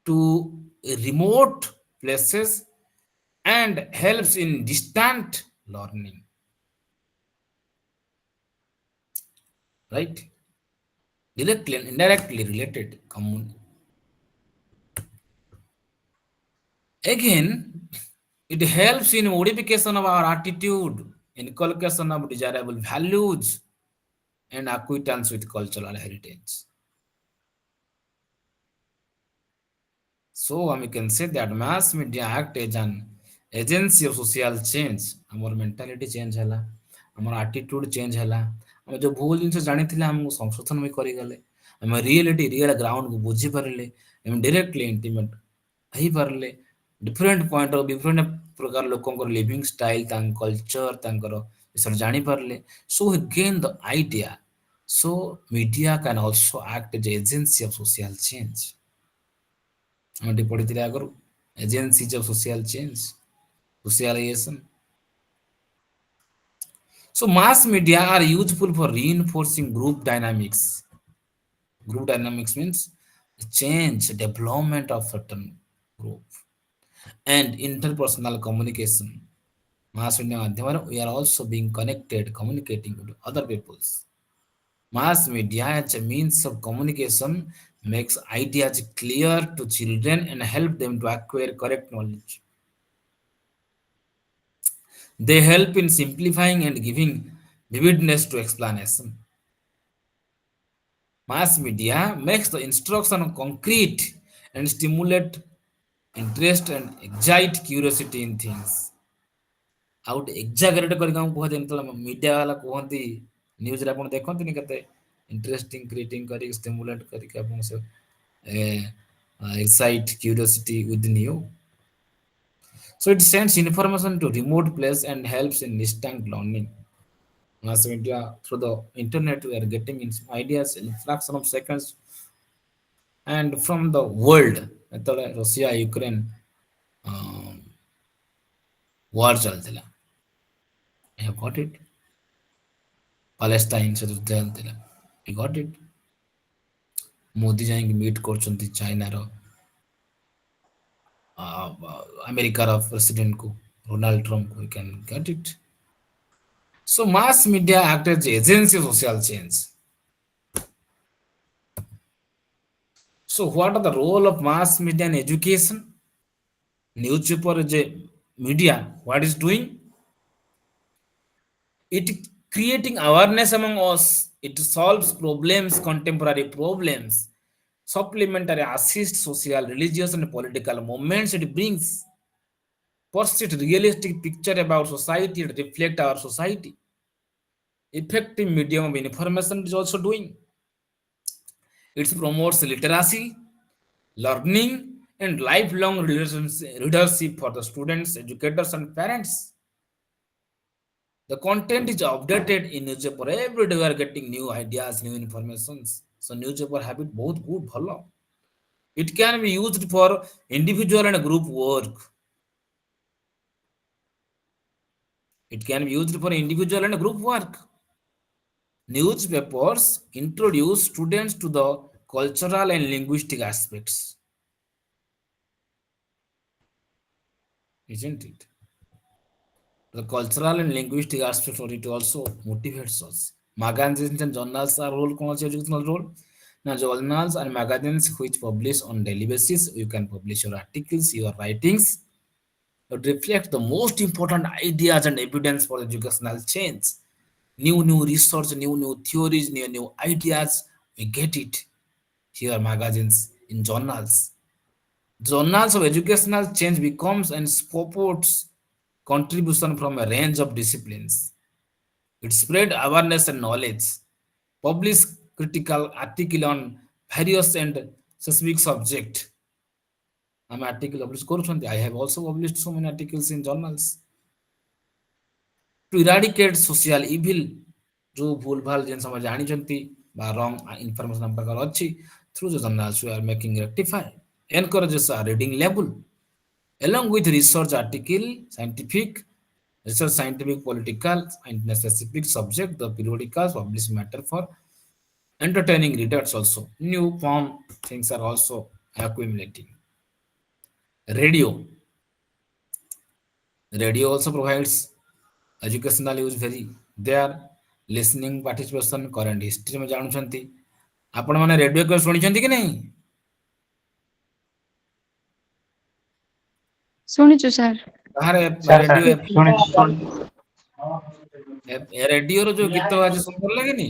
to remote places and helps in distant learning. Right? Directly and indirectly related. Again, it helps in modification of our attitude, inculcation of desirable values, and acquaintance with cultural heritage. So we can say that mass media act as an agency of social change. Our mentality change hela, our attitude change hela, हम जो भूल जिनसे जानी थिले हमको संशोधन भी करी गले, ଆମେ ରିଏଲିଟି ରିଏଲ ଗ୍ରାଉଣ୍ଡ କୁ ବୁଝି ପାରିଲେ, ଆମେ ଡାଇରେକ୍ଟଲି ଇଣ୍ଟିମେଟ୍ ହେଇପାରିଲେ, ଡିଫରେଣ୍ଟ ପଏଣ୍ଟ ଅଫ ଡିଫରେଣ୍ଟ ପ୍ରକାର ଲୋକଙ୍କର ଲିଭିଂ ଷ୍ଟାଇଲ, ତାଙ୍କ କଲଚର, ତାଙ୍କର ବିଷୟରେ ଜାଣିପାରିଲେ। So he gain the idea. So media can also act as agency of social change. ଆମେ ଟିକେ ପଢିଥିଲେ ଆଗରୁ agencies of social change, socialization. So mass media are useful for reinforcing group dynamics. Group dynamics means the change, development of certain group and interpersonal communication. Mass media ମାଧ୍ୟମରେ we are also being connected, communicating with other peoples. Mass media as a means of communication makes ideas clear to children and help them to acquire correct knowledge. They help in simplifying and giving vividness to explanation. Mass media makes the instruction concrete and stimulate interest and excite curiosity in things. ଆଉ ଗୋଟେ ଏକ୍ଜାଗରେଟ୍ କରିକି ଆମକୁ କୁହାଯାଏ, ଯେତେବେଳେ media ବାଲା କୁହନ୍ତି ନ୍ୟୁଜ୍ରେ ଆପଣ ଦେଖନ୍ତିନି କେତେ ଇଣ୍ଟରେଷ୍ଟିଂ କ୍ରିଏଟିଂ କରିକି ଷ୍ଟିମୁଲେଟ୍ କରିକି ଆପଣଙ୍କୁ ସେ excite curiosity within you. So it sends information to remote place and helps in instant learning. Mass media through the internet we are getting ideas in fraction of seconds and from the world. ଯେତେବେଳେ Russia Ukraine war ଚାଲିଥିଲା, I have got it. Palestine ସହିତ ଯୁଦ୍ଧ ଚାଲିଥିଲା, I got it. Modi ଯାଇକି meet କରୁଛନ୍ତି ଚାଇନାର ଆମେରିକାର ପ୍ରେସିଡେଣ୍ଟକୁ Donald ଟ୍ରମ୍ପକୁ, we can get it. So mass media act as agency of social change. So what are the role of mass media in education? Newspaper is a media. What is doing? It creating awareness among us. It solves problems, contemporary problems, supplementary assist social, religious, and political movements. It brings first realistic picture about society. It reflect our society. Effective medium of information is also doing. It promotes literacy, learning, and lifelong leadership for the students, educators, and parents. The content is updated in newspaper. Every day we are getting new ideas, new informations. So newspaper habit both good, bhala. It can be used for individual and group work. It can be used for individual and group work. Newspapers introduce students to the cultural and linguistic aspects. Isn't it? The cultural and linguistic aspect of it also motivates us. Magazines and journals are role, educational role. Now journals and magazines which publish on daily basis, you can publish your articles, your writings. It reflects the most important ideas and evidence for educational change. New research, new theories, new ideas, we get it here. Magazines in journals. Journals of educational change becomes and supports contribution from a range of disciplines. It spread awareness and knowledge. Publish critical article on various and specific subject. I'm article published. I have also published so many articles in journals. To eradicate social evil, जो भूल भाल जिन समझ जानी चंती बा wrong information हम प्रकार अच्छी, through the journals we are making rectify, encourages a reading level along with research article, scientific research, scientific, political, and specific subject. The periodicals publish matter for entertaining readers also. New form things are also accumulating. Radio also provides educational use very there. Listening, participation, current history में जानुଛନ୍ତି. आपण माने radio को सुनिଛନ୍ତି कि नहीं? ଶୁଣିଛୁ sir. ବାହାରେ ରେडियो radio रो जो गीत बाजे सुंदर लागेनी?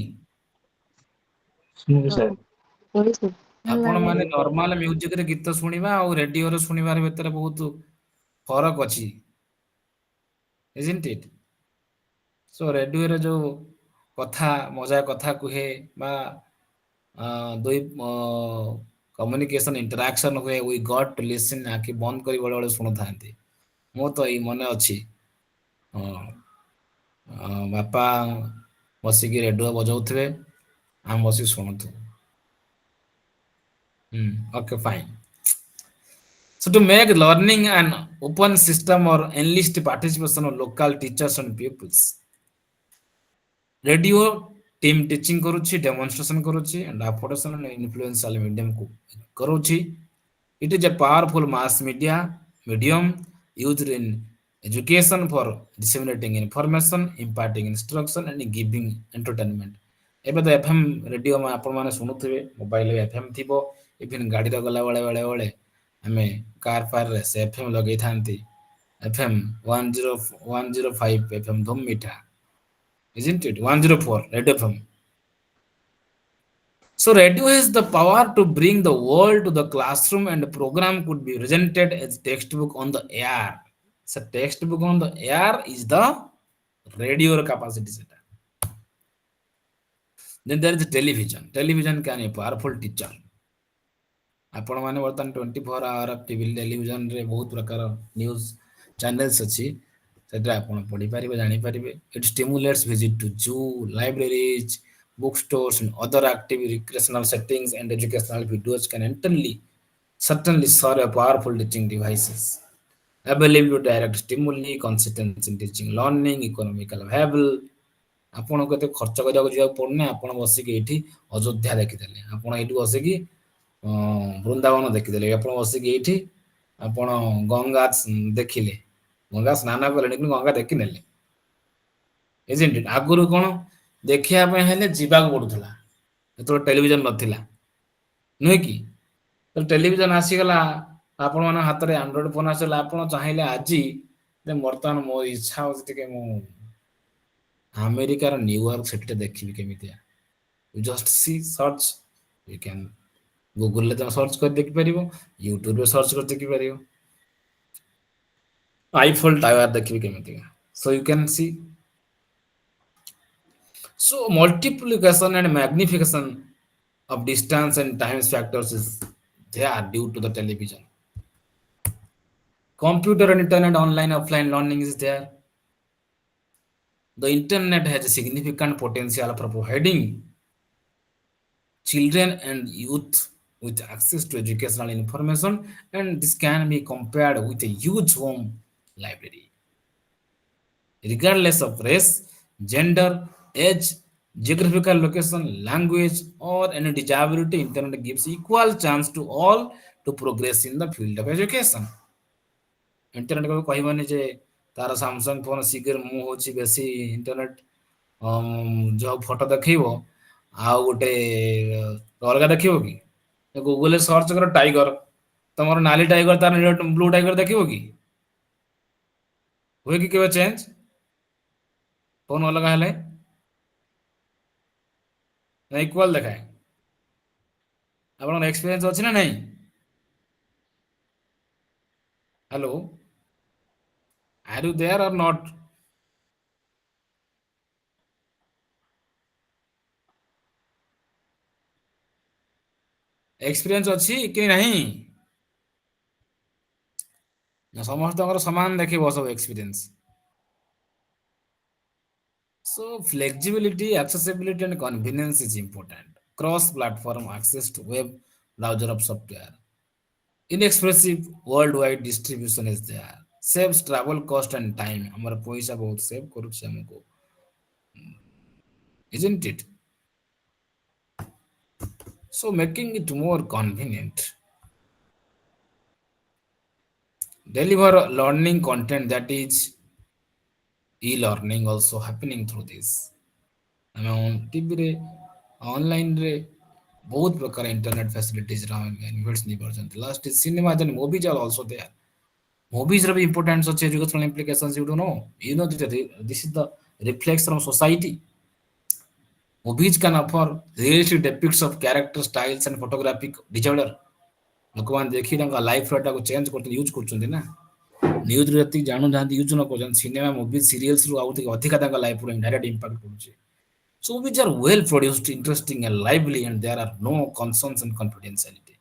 आपण माने नॉर्मल म्यूजिक रे गीत सुनिबा और रेडियो रे सुनिबार भीतर बहुत फरक अछि, isn't it? So रेडियो रे जो कथा मजा कथा कुहे बा ଦୁଇ କମ୍ୟୁନିକେସନ ଇଣ୍ଟରାକ୍ସନ ହୁଏ ୱି ଗଟ୍ ଟୁ ଲିସନ୍ ଆଖି ବନ୍ଦ କରି ବେଳେ ବେଳେ ଶୁଣୁଥାନ୍ତି। ମୁଁ ତ ଏଇ ମନେ ଅଛି ବାପା ବସିକି ରେଡ଼ିଓ ବଜାଉଥିବେ ଆମେ ବସିକି ଶୁଣୁଥିବୁ। Okay, fine. So to make learning an open system or enlist participation of local teachers and pupils, radio team teaching କରୁଛି, demonstration କରୁଛି and application and influential medium କରୁଛି. It is a powerful mass media medium used in education for disseminating information, imparting instruction and giving entertainment. ଏବେ ତ FM radio ଆପଣମାନେ ଶୁଣୁଥିବେ, ମୋବାଇଲରେ FM ଥିବ, even ଗାଡ଼ିରେ ଗଲାବେଳେ ବେଳେ ବେଳେ ଆମେ କାର୍ ଫାର୍ରେ ସେ FM ଲଗେଇଥାନ୍ତି। FM 105 FM ଧୁମ୍ ମିଠା, isn't it? 104 Radio FM. So radio has the power to bring the world to the classroom and the program could be presented as textbook on the air. So textbook on the air is the radio capacity set. Then there is television. Television can be a powerful teacher. आपण माने वर्तमान 24 our TV television रे बहुत प्रकार news channels अछि, सेटा आपण पढि पारिबे, जानि पारिबे. इट स्टिमुलेट्स विजिट टू जू, libraries, bookstores and other active recreational settings and educational videos can certainly serve a powerful teaching devices available to direct stimuli, consistency in teaching, learning, economical viable. ଆପଣ କେତେ ଖର୍ଚ୍ଚ କରିବାକୁ ଯିବାକୁ ପଡୁନି, ଆପଣ ବସିକି ଏଇଠି ଅଯୋଧ୍ୟା ଦେଖିଦେଲେ, ଆପଣ ଏଇଠି ବସିକି ବୃନ୍ଦାବନ ଦେଖିଦେଲେ, ଆପଣ ବସିକି ଏଇଠି ଆପଣ ଗଙ୍ଗା ଦେଖିଲେ, ଗଙ୍ଗା ସ୍ନାନ କଲେ କିନ୍ତୁ ଗଙ୍ଗା ଦେଖିନେଲେ। isn't it? ଆଗରୁ କଣ ଦେଖିବା ପାଇଁ ହେଲେ ଯିବାକୁ ପଡୁଥିଲା, ଯେତେବେଳେ ଟେଲିଭିଜନ ନଥିଲା, ନୁହେଁ କି? ତ ଟେଲିଭିଜନ ଆସିଗଲା, ଆପଣ ମାନଙ୍କ ହାତରେ ଆଣ୍ଡ୍ରଏଡ ଫୋନ ଆସିଗଲା, ଆପଣ ଚାହିଁଲେ ଆଜି ବର୍ତ୍ତମାନ ମୋ ଇଚ୍ଛା ହଉଛି ଟିକେ ମୁଁ ଆମେରିକାର ନ୍ୟୁୟର୍କ ସିଟିଟା ଦେଖିବି କେମିତିଆ, you just see search, you can ଗୁଗଲରେ ତମେ ସର୍ଚ୍ଚ କରି ଦେଖିପାରିବ, ୟୁଟ୍ୟୁବରେ ସର୍ଚ୍ଚ କରି ଦେଖିପାରିବ, ଆଇଫଲ ଟାୱାର ଦେଖିବି କେମିତିକା, so you can see. So multiplication and magnification of distance and time factors is there due to the television. Computer and internet, online offline learning is there. The internet has a significant potential for providing children and youth with access to educational information, and this can be compared with a huge home library. Regardless of race, gender, age, geographical location, language, or any disability, internet gives equal chance to all to progress in the field of education. Internet को कहबानी जे तार Samsung phone शीघ्र मु होची बेसी internet जो photo देखिबो आ गोटे अलगा देखिबो कि गूगल रे सर्च कर टाइगर, तमर नाली टाइगर तार ब्लू टाइगर देखिबो कि होय कि केबे चेंज फोन अलगा हेले ना इक्वल देखाए? आपन एक्सपीरियंस अछि ना नहीं? Hello, are you there or not? Experience अछि कि नहीं? ना समस्त समान देखिबो सब experience. So flexibility, accessibility and convenience is important. Cross-platform access to web browser of software. Inexpressive worldwide distribution is there. Saves travel cost and time. हमारा पैसा बहुत सेव करूछ हमको, isn't it? So making it more convenient. Deliver learning content, that is e-learning also happening through this. TV रे online रे बहुत प्रकार internet facilities invest नहीं परछन। Last is cinema and movies are also there. Movies रे भी importance अछि, educational implications you don't know, you know this is the reflection of society. Movies can offer realistic depicts of character styles and photographic disorder. लोकमान देखि तांका life रेटा को change करते use करछन ना, news रे जति जानु जांती यूज न करछन, सिनेमा मूवी सीरियल्स रु आउत अधिक तांका लाइफ रो डायरेक्ट इंपैक्ट पड़ुछि. So which are well produced, interesting, and lively, and there are no concerns and confidentiality.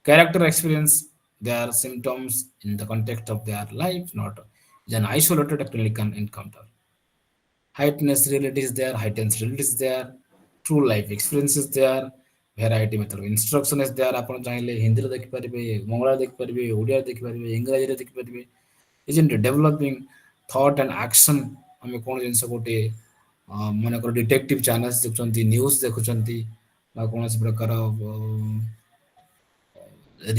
Character experience their symptoms in the context of their life, not an isolated clinical encounter. Heightness reality is there, heightened reality is there, true life experience is there, variety method of instruction is there. ଆପଣ ଚାହିଁଲେ ହିନ୍ଦୀରେ ଦେଖିପାରିବେ, ବଙ୍ଗଳାରେ ଦେଖିପାରିବେ, ଓଡ଼ିଆରେ ଦେଖିପାରିବେ, ଇଂରାଜୀରେ ଦେଖିପାରିବେ। isn't it developing thought and action? ଆମେ କଣ ଜିନିଷ ଗୋଟେ ମନେକର ଡିଟେକ୍ଟିଭ ଚ୍ୟାନେଲ୍ସ ଦେଖୁଛନ୍ତି, ନ୍ୟୁଜ୍ ଦେଖୁଛନ୍ତି, ବା କୌଣସି ପ୍ରକାର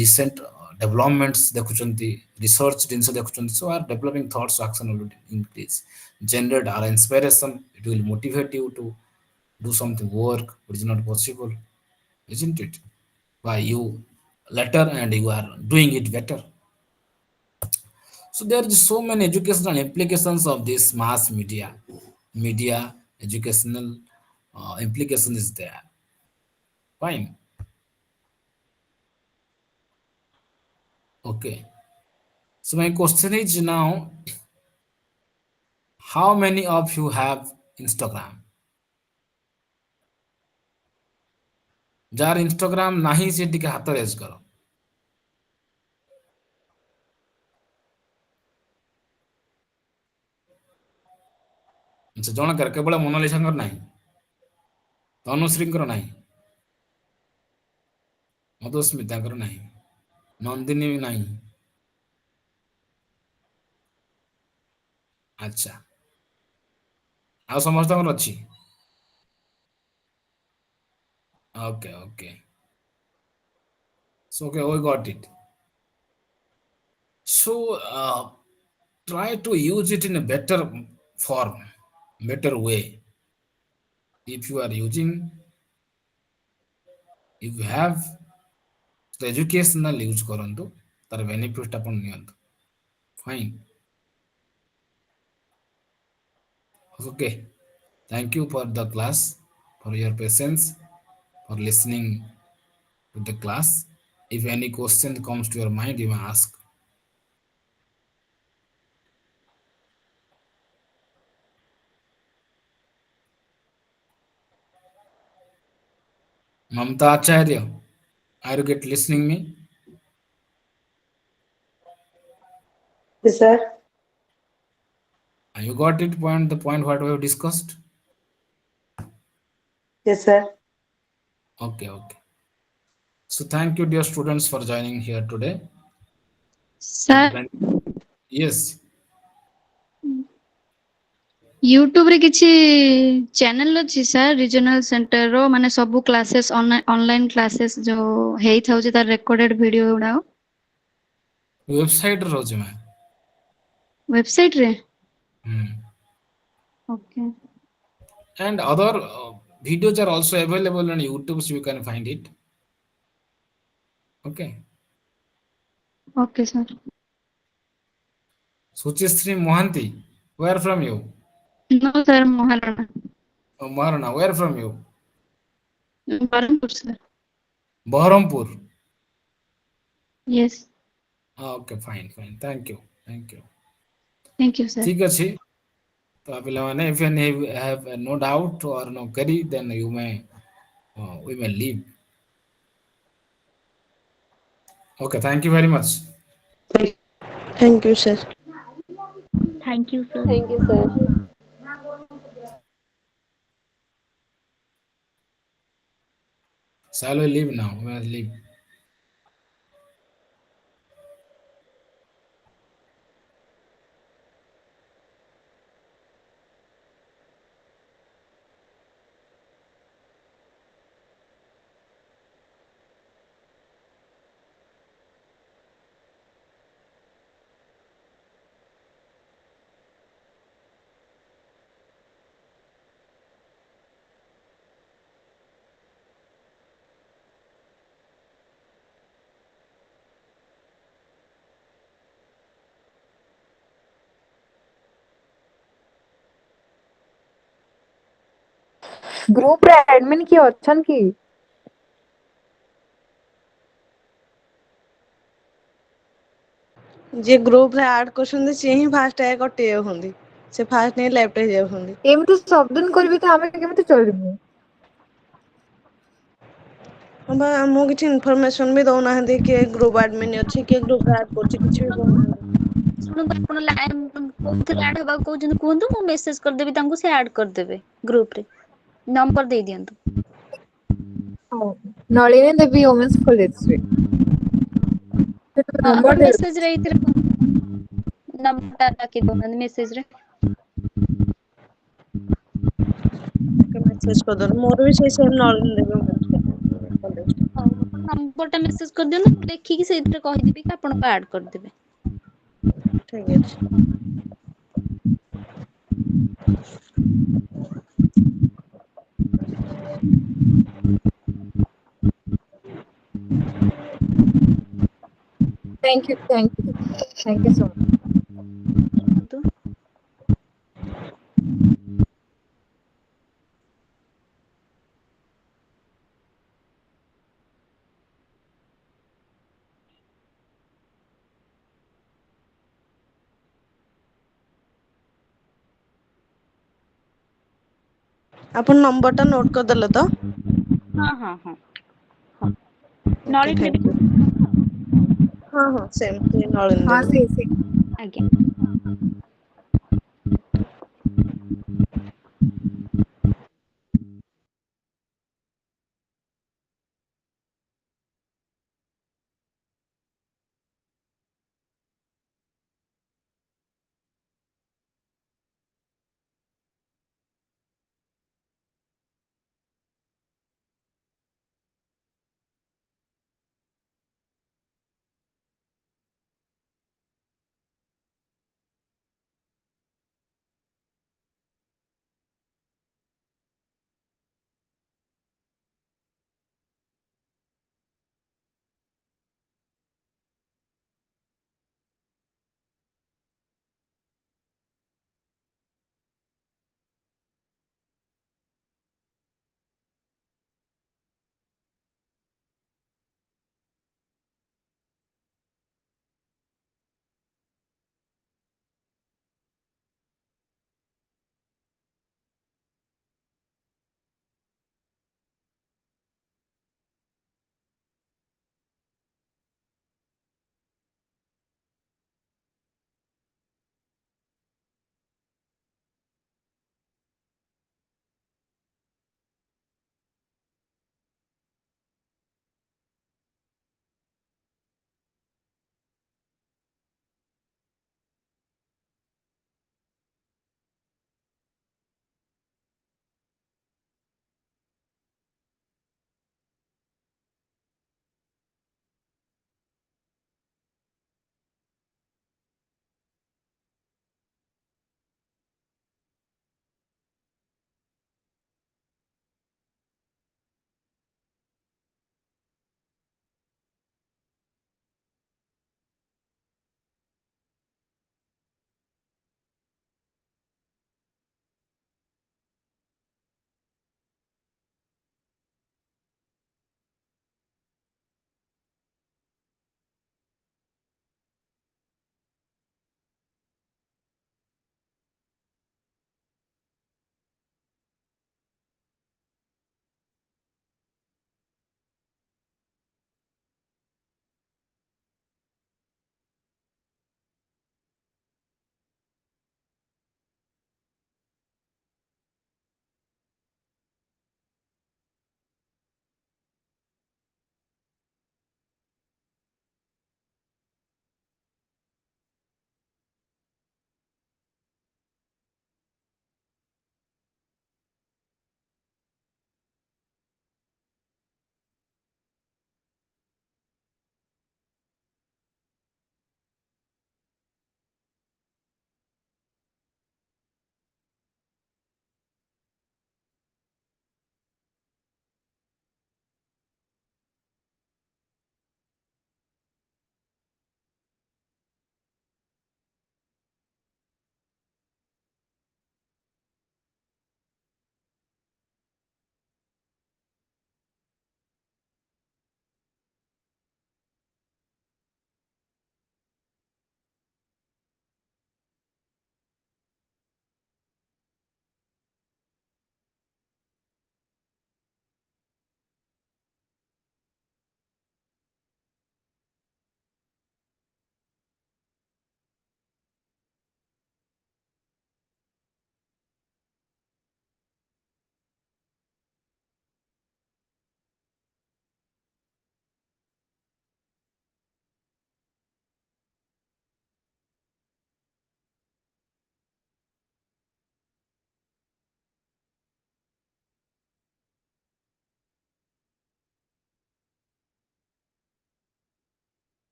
recent developments ଦେଖୁଛନ୍ତି, research ଜିନିଷ ଦେଖୁଛନ୍ତି, so are developing thoughts action will increase, generate our inspiration, it will motivate you to do something work which is not possible, isn't it? Why you later and you are doing it better. So there is so many educational implications of this mass media educational implication is there. Fine. Okay. So my question is now, how many of you have Instagram? Jar Instagram ନାହିଁ ସେ ଟିକେ ହାତ raise କର। ଜଣକର କେବଳ ମୋନାଲିସାଙ୍କର ନାହିଁ, ତନୁଶ୍ରୀଙ୍କର ନାହିଁ, ମଧୁସ୍ମିତାଙ୍କର ନାହିଁ, ନନ୍ଦିନୀ ବି ନାହିଁ। ଆଚ୍ଛା, ଆଉ ସମସ୍ତଙ୍କର ଅଛି? Okay, okay. So okay, we got it. So try to use it in a better form, better way. If you are using, if you have the educational use କରନ୍ତୁ, ତାର benefit ଆପଣ ନିଅନ୍ତୁ। Fine. Okay. Thank you for the class, for your patience, for listening to the class. If any question comes to your mind, you may ask. Mamta Acharya, are you get listening me? Yes, sir. You got it, the point what we have discussed? Yes, sir. Okay, okay. So thank you, dear students, for joining here today. Sir Yes. YouTube ରେ କିଛି channel ଅଛି sir regional centre ର, ମାନେ ସବୁ କ୍ଲାसेସ୍ online କ୍ଲାसेସ୍ ଯୋଉ ହେଇଥାଉଛି ତାର recorded video ଗୁଡାକ Website ରହୁଛି ମା। ୱେବସାଇଟ ରେ? Okay. And other videos are also available on YouTube, so you can find it. Okay. Okay sir. Suchistri Mohanty, where from you? No sir, Maharana. Oh, Marana, where from you? Brahmapur sir. Baharampur. Yes. Okay, fine, fine. Thank you, thank you. Thank you sir. ठीक ଅଛି। तो ପିଲାମାନେ, if any have no doubt or no query, then you may we may leave. Okay, thank you very much. Thank you, sir. Thank you, sir. Thank you, sir. Shall we leave now? We must leave. Group रे admin किए अछन की? जे group रे add करछन से ही fast है कटे होंदी। ସେ first ନେଇ ଲେଫ୍ଟ ହେଇଯାଉଛନ୍ତି। ଏମିତି ସବୁଦିନ କରିବି ତ ଆମେ କେମିତି ଚଳିବୁ? ହଁ ବା ଆମକୁ କିଛି ଇନଫରମେସନ ବି ଦଉନାହାନ୍ତି କିଏ ଗ୍ରୁପ ଆଡମିନ ଅଛି କିଏ ଗ୍ରୁପ ରେ ଆଡ କରୁଛି କିଛି ବି କହୁନାହାନ୍ତି। ଶୁଣନ୍ତୁ ଆପଣ କୋଉଥିରେ ଆଡ ହେବାକୁ କହୁଛନ୍ତି କୁହନ୍ତୁ, ମୁଁ ମେସେଜ କରିଦେବି ତାଙ୍କୁ, ସେ ଆଡ କରିଦେବେ ଗ୍ରୁପ ରେ। ନମ୍ବର ଦେଇ ଦିଅନ୍ତୁ। ହଉ ନଳିନୀ ଦେବୀ ଓମେନ୍ସ କଲେଜରେ। ନମ୍ବର ଆପଣ ଦେବେ। ମେସେଜରେ ଏଇଥିରେ ନମ୍ବରଟା ଡାକି ଦଉନାହାନ୍ତି ମେସେଜରେ। ମେସେଜ କରିଦଉନ ମୋର ବି ସେଇ ସେମ ନଳିନୀ ଦେବୀ ଓମେନ୍ସ କଲେଜ। ହଉ ଆପଣ ନମ୍ବରଟା ମେସେଜ କରିଦିଅନ୍ତୁ, ମୁଁ ଦେଖିକି ସେଇଥିରେ କହିଦେବି କି ଆପଣଙ୍କୁ ଆଡ କରିଦେବେ। ଠିକ ଅଛି। Thank you so much. କୁହନ୍ତୁ। ଆପଣ ନମ୍ବର ଟା ନୋଟ କରିଦେଲେ ତ? ହଁ ହଁ ହଁ ହଁ। Okay Nalini thank Devi. You. ହଁ ହଁ ସେମ ନଳିନୀ ହଁ ଦେବୀ। ସେ ଆଜ୍ଞା।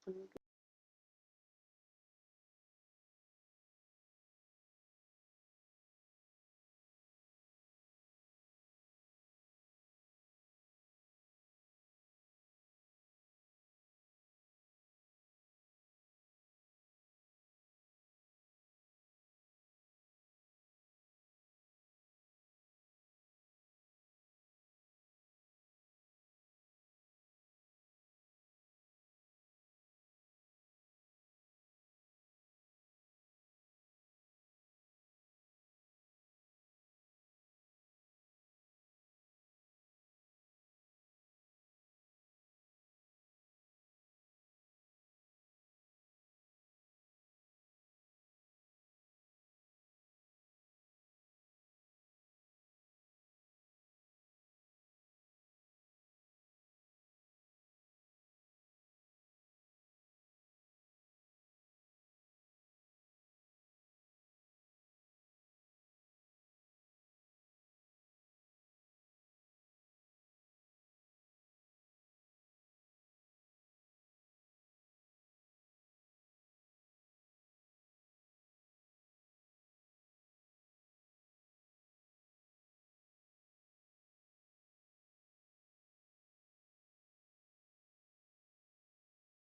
ଆପଣ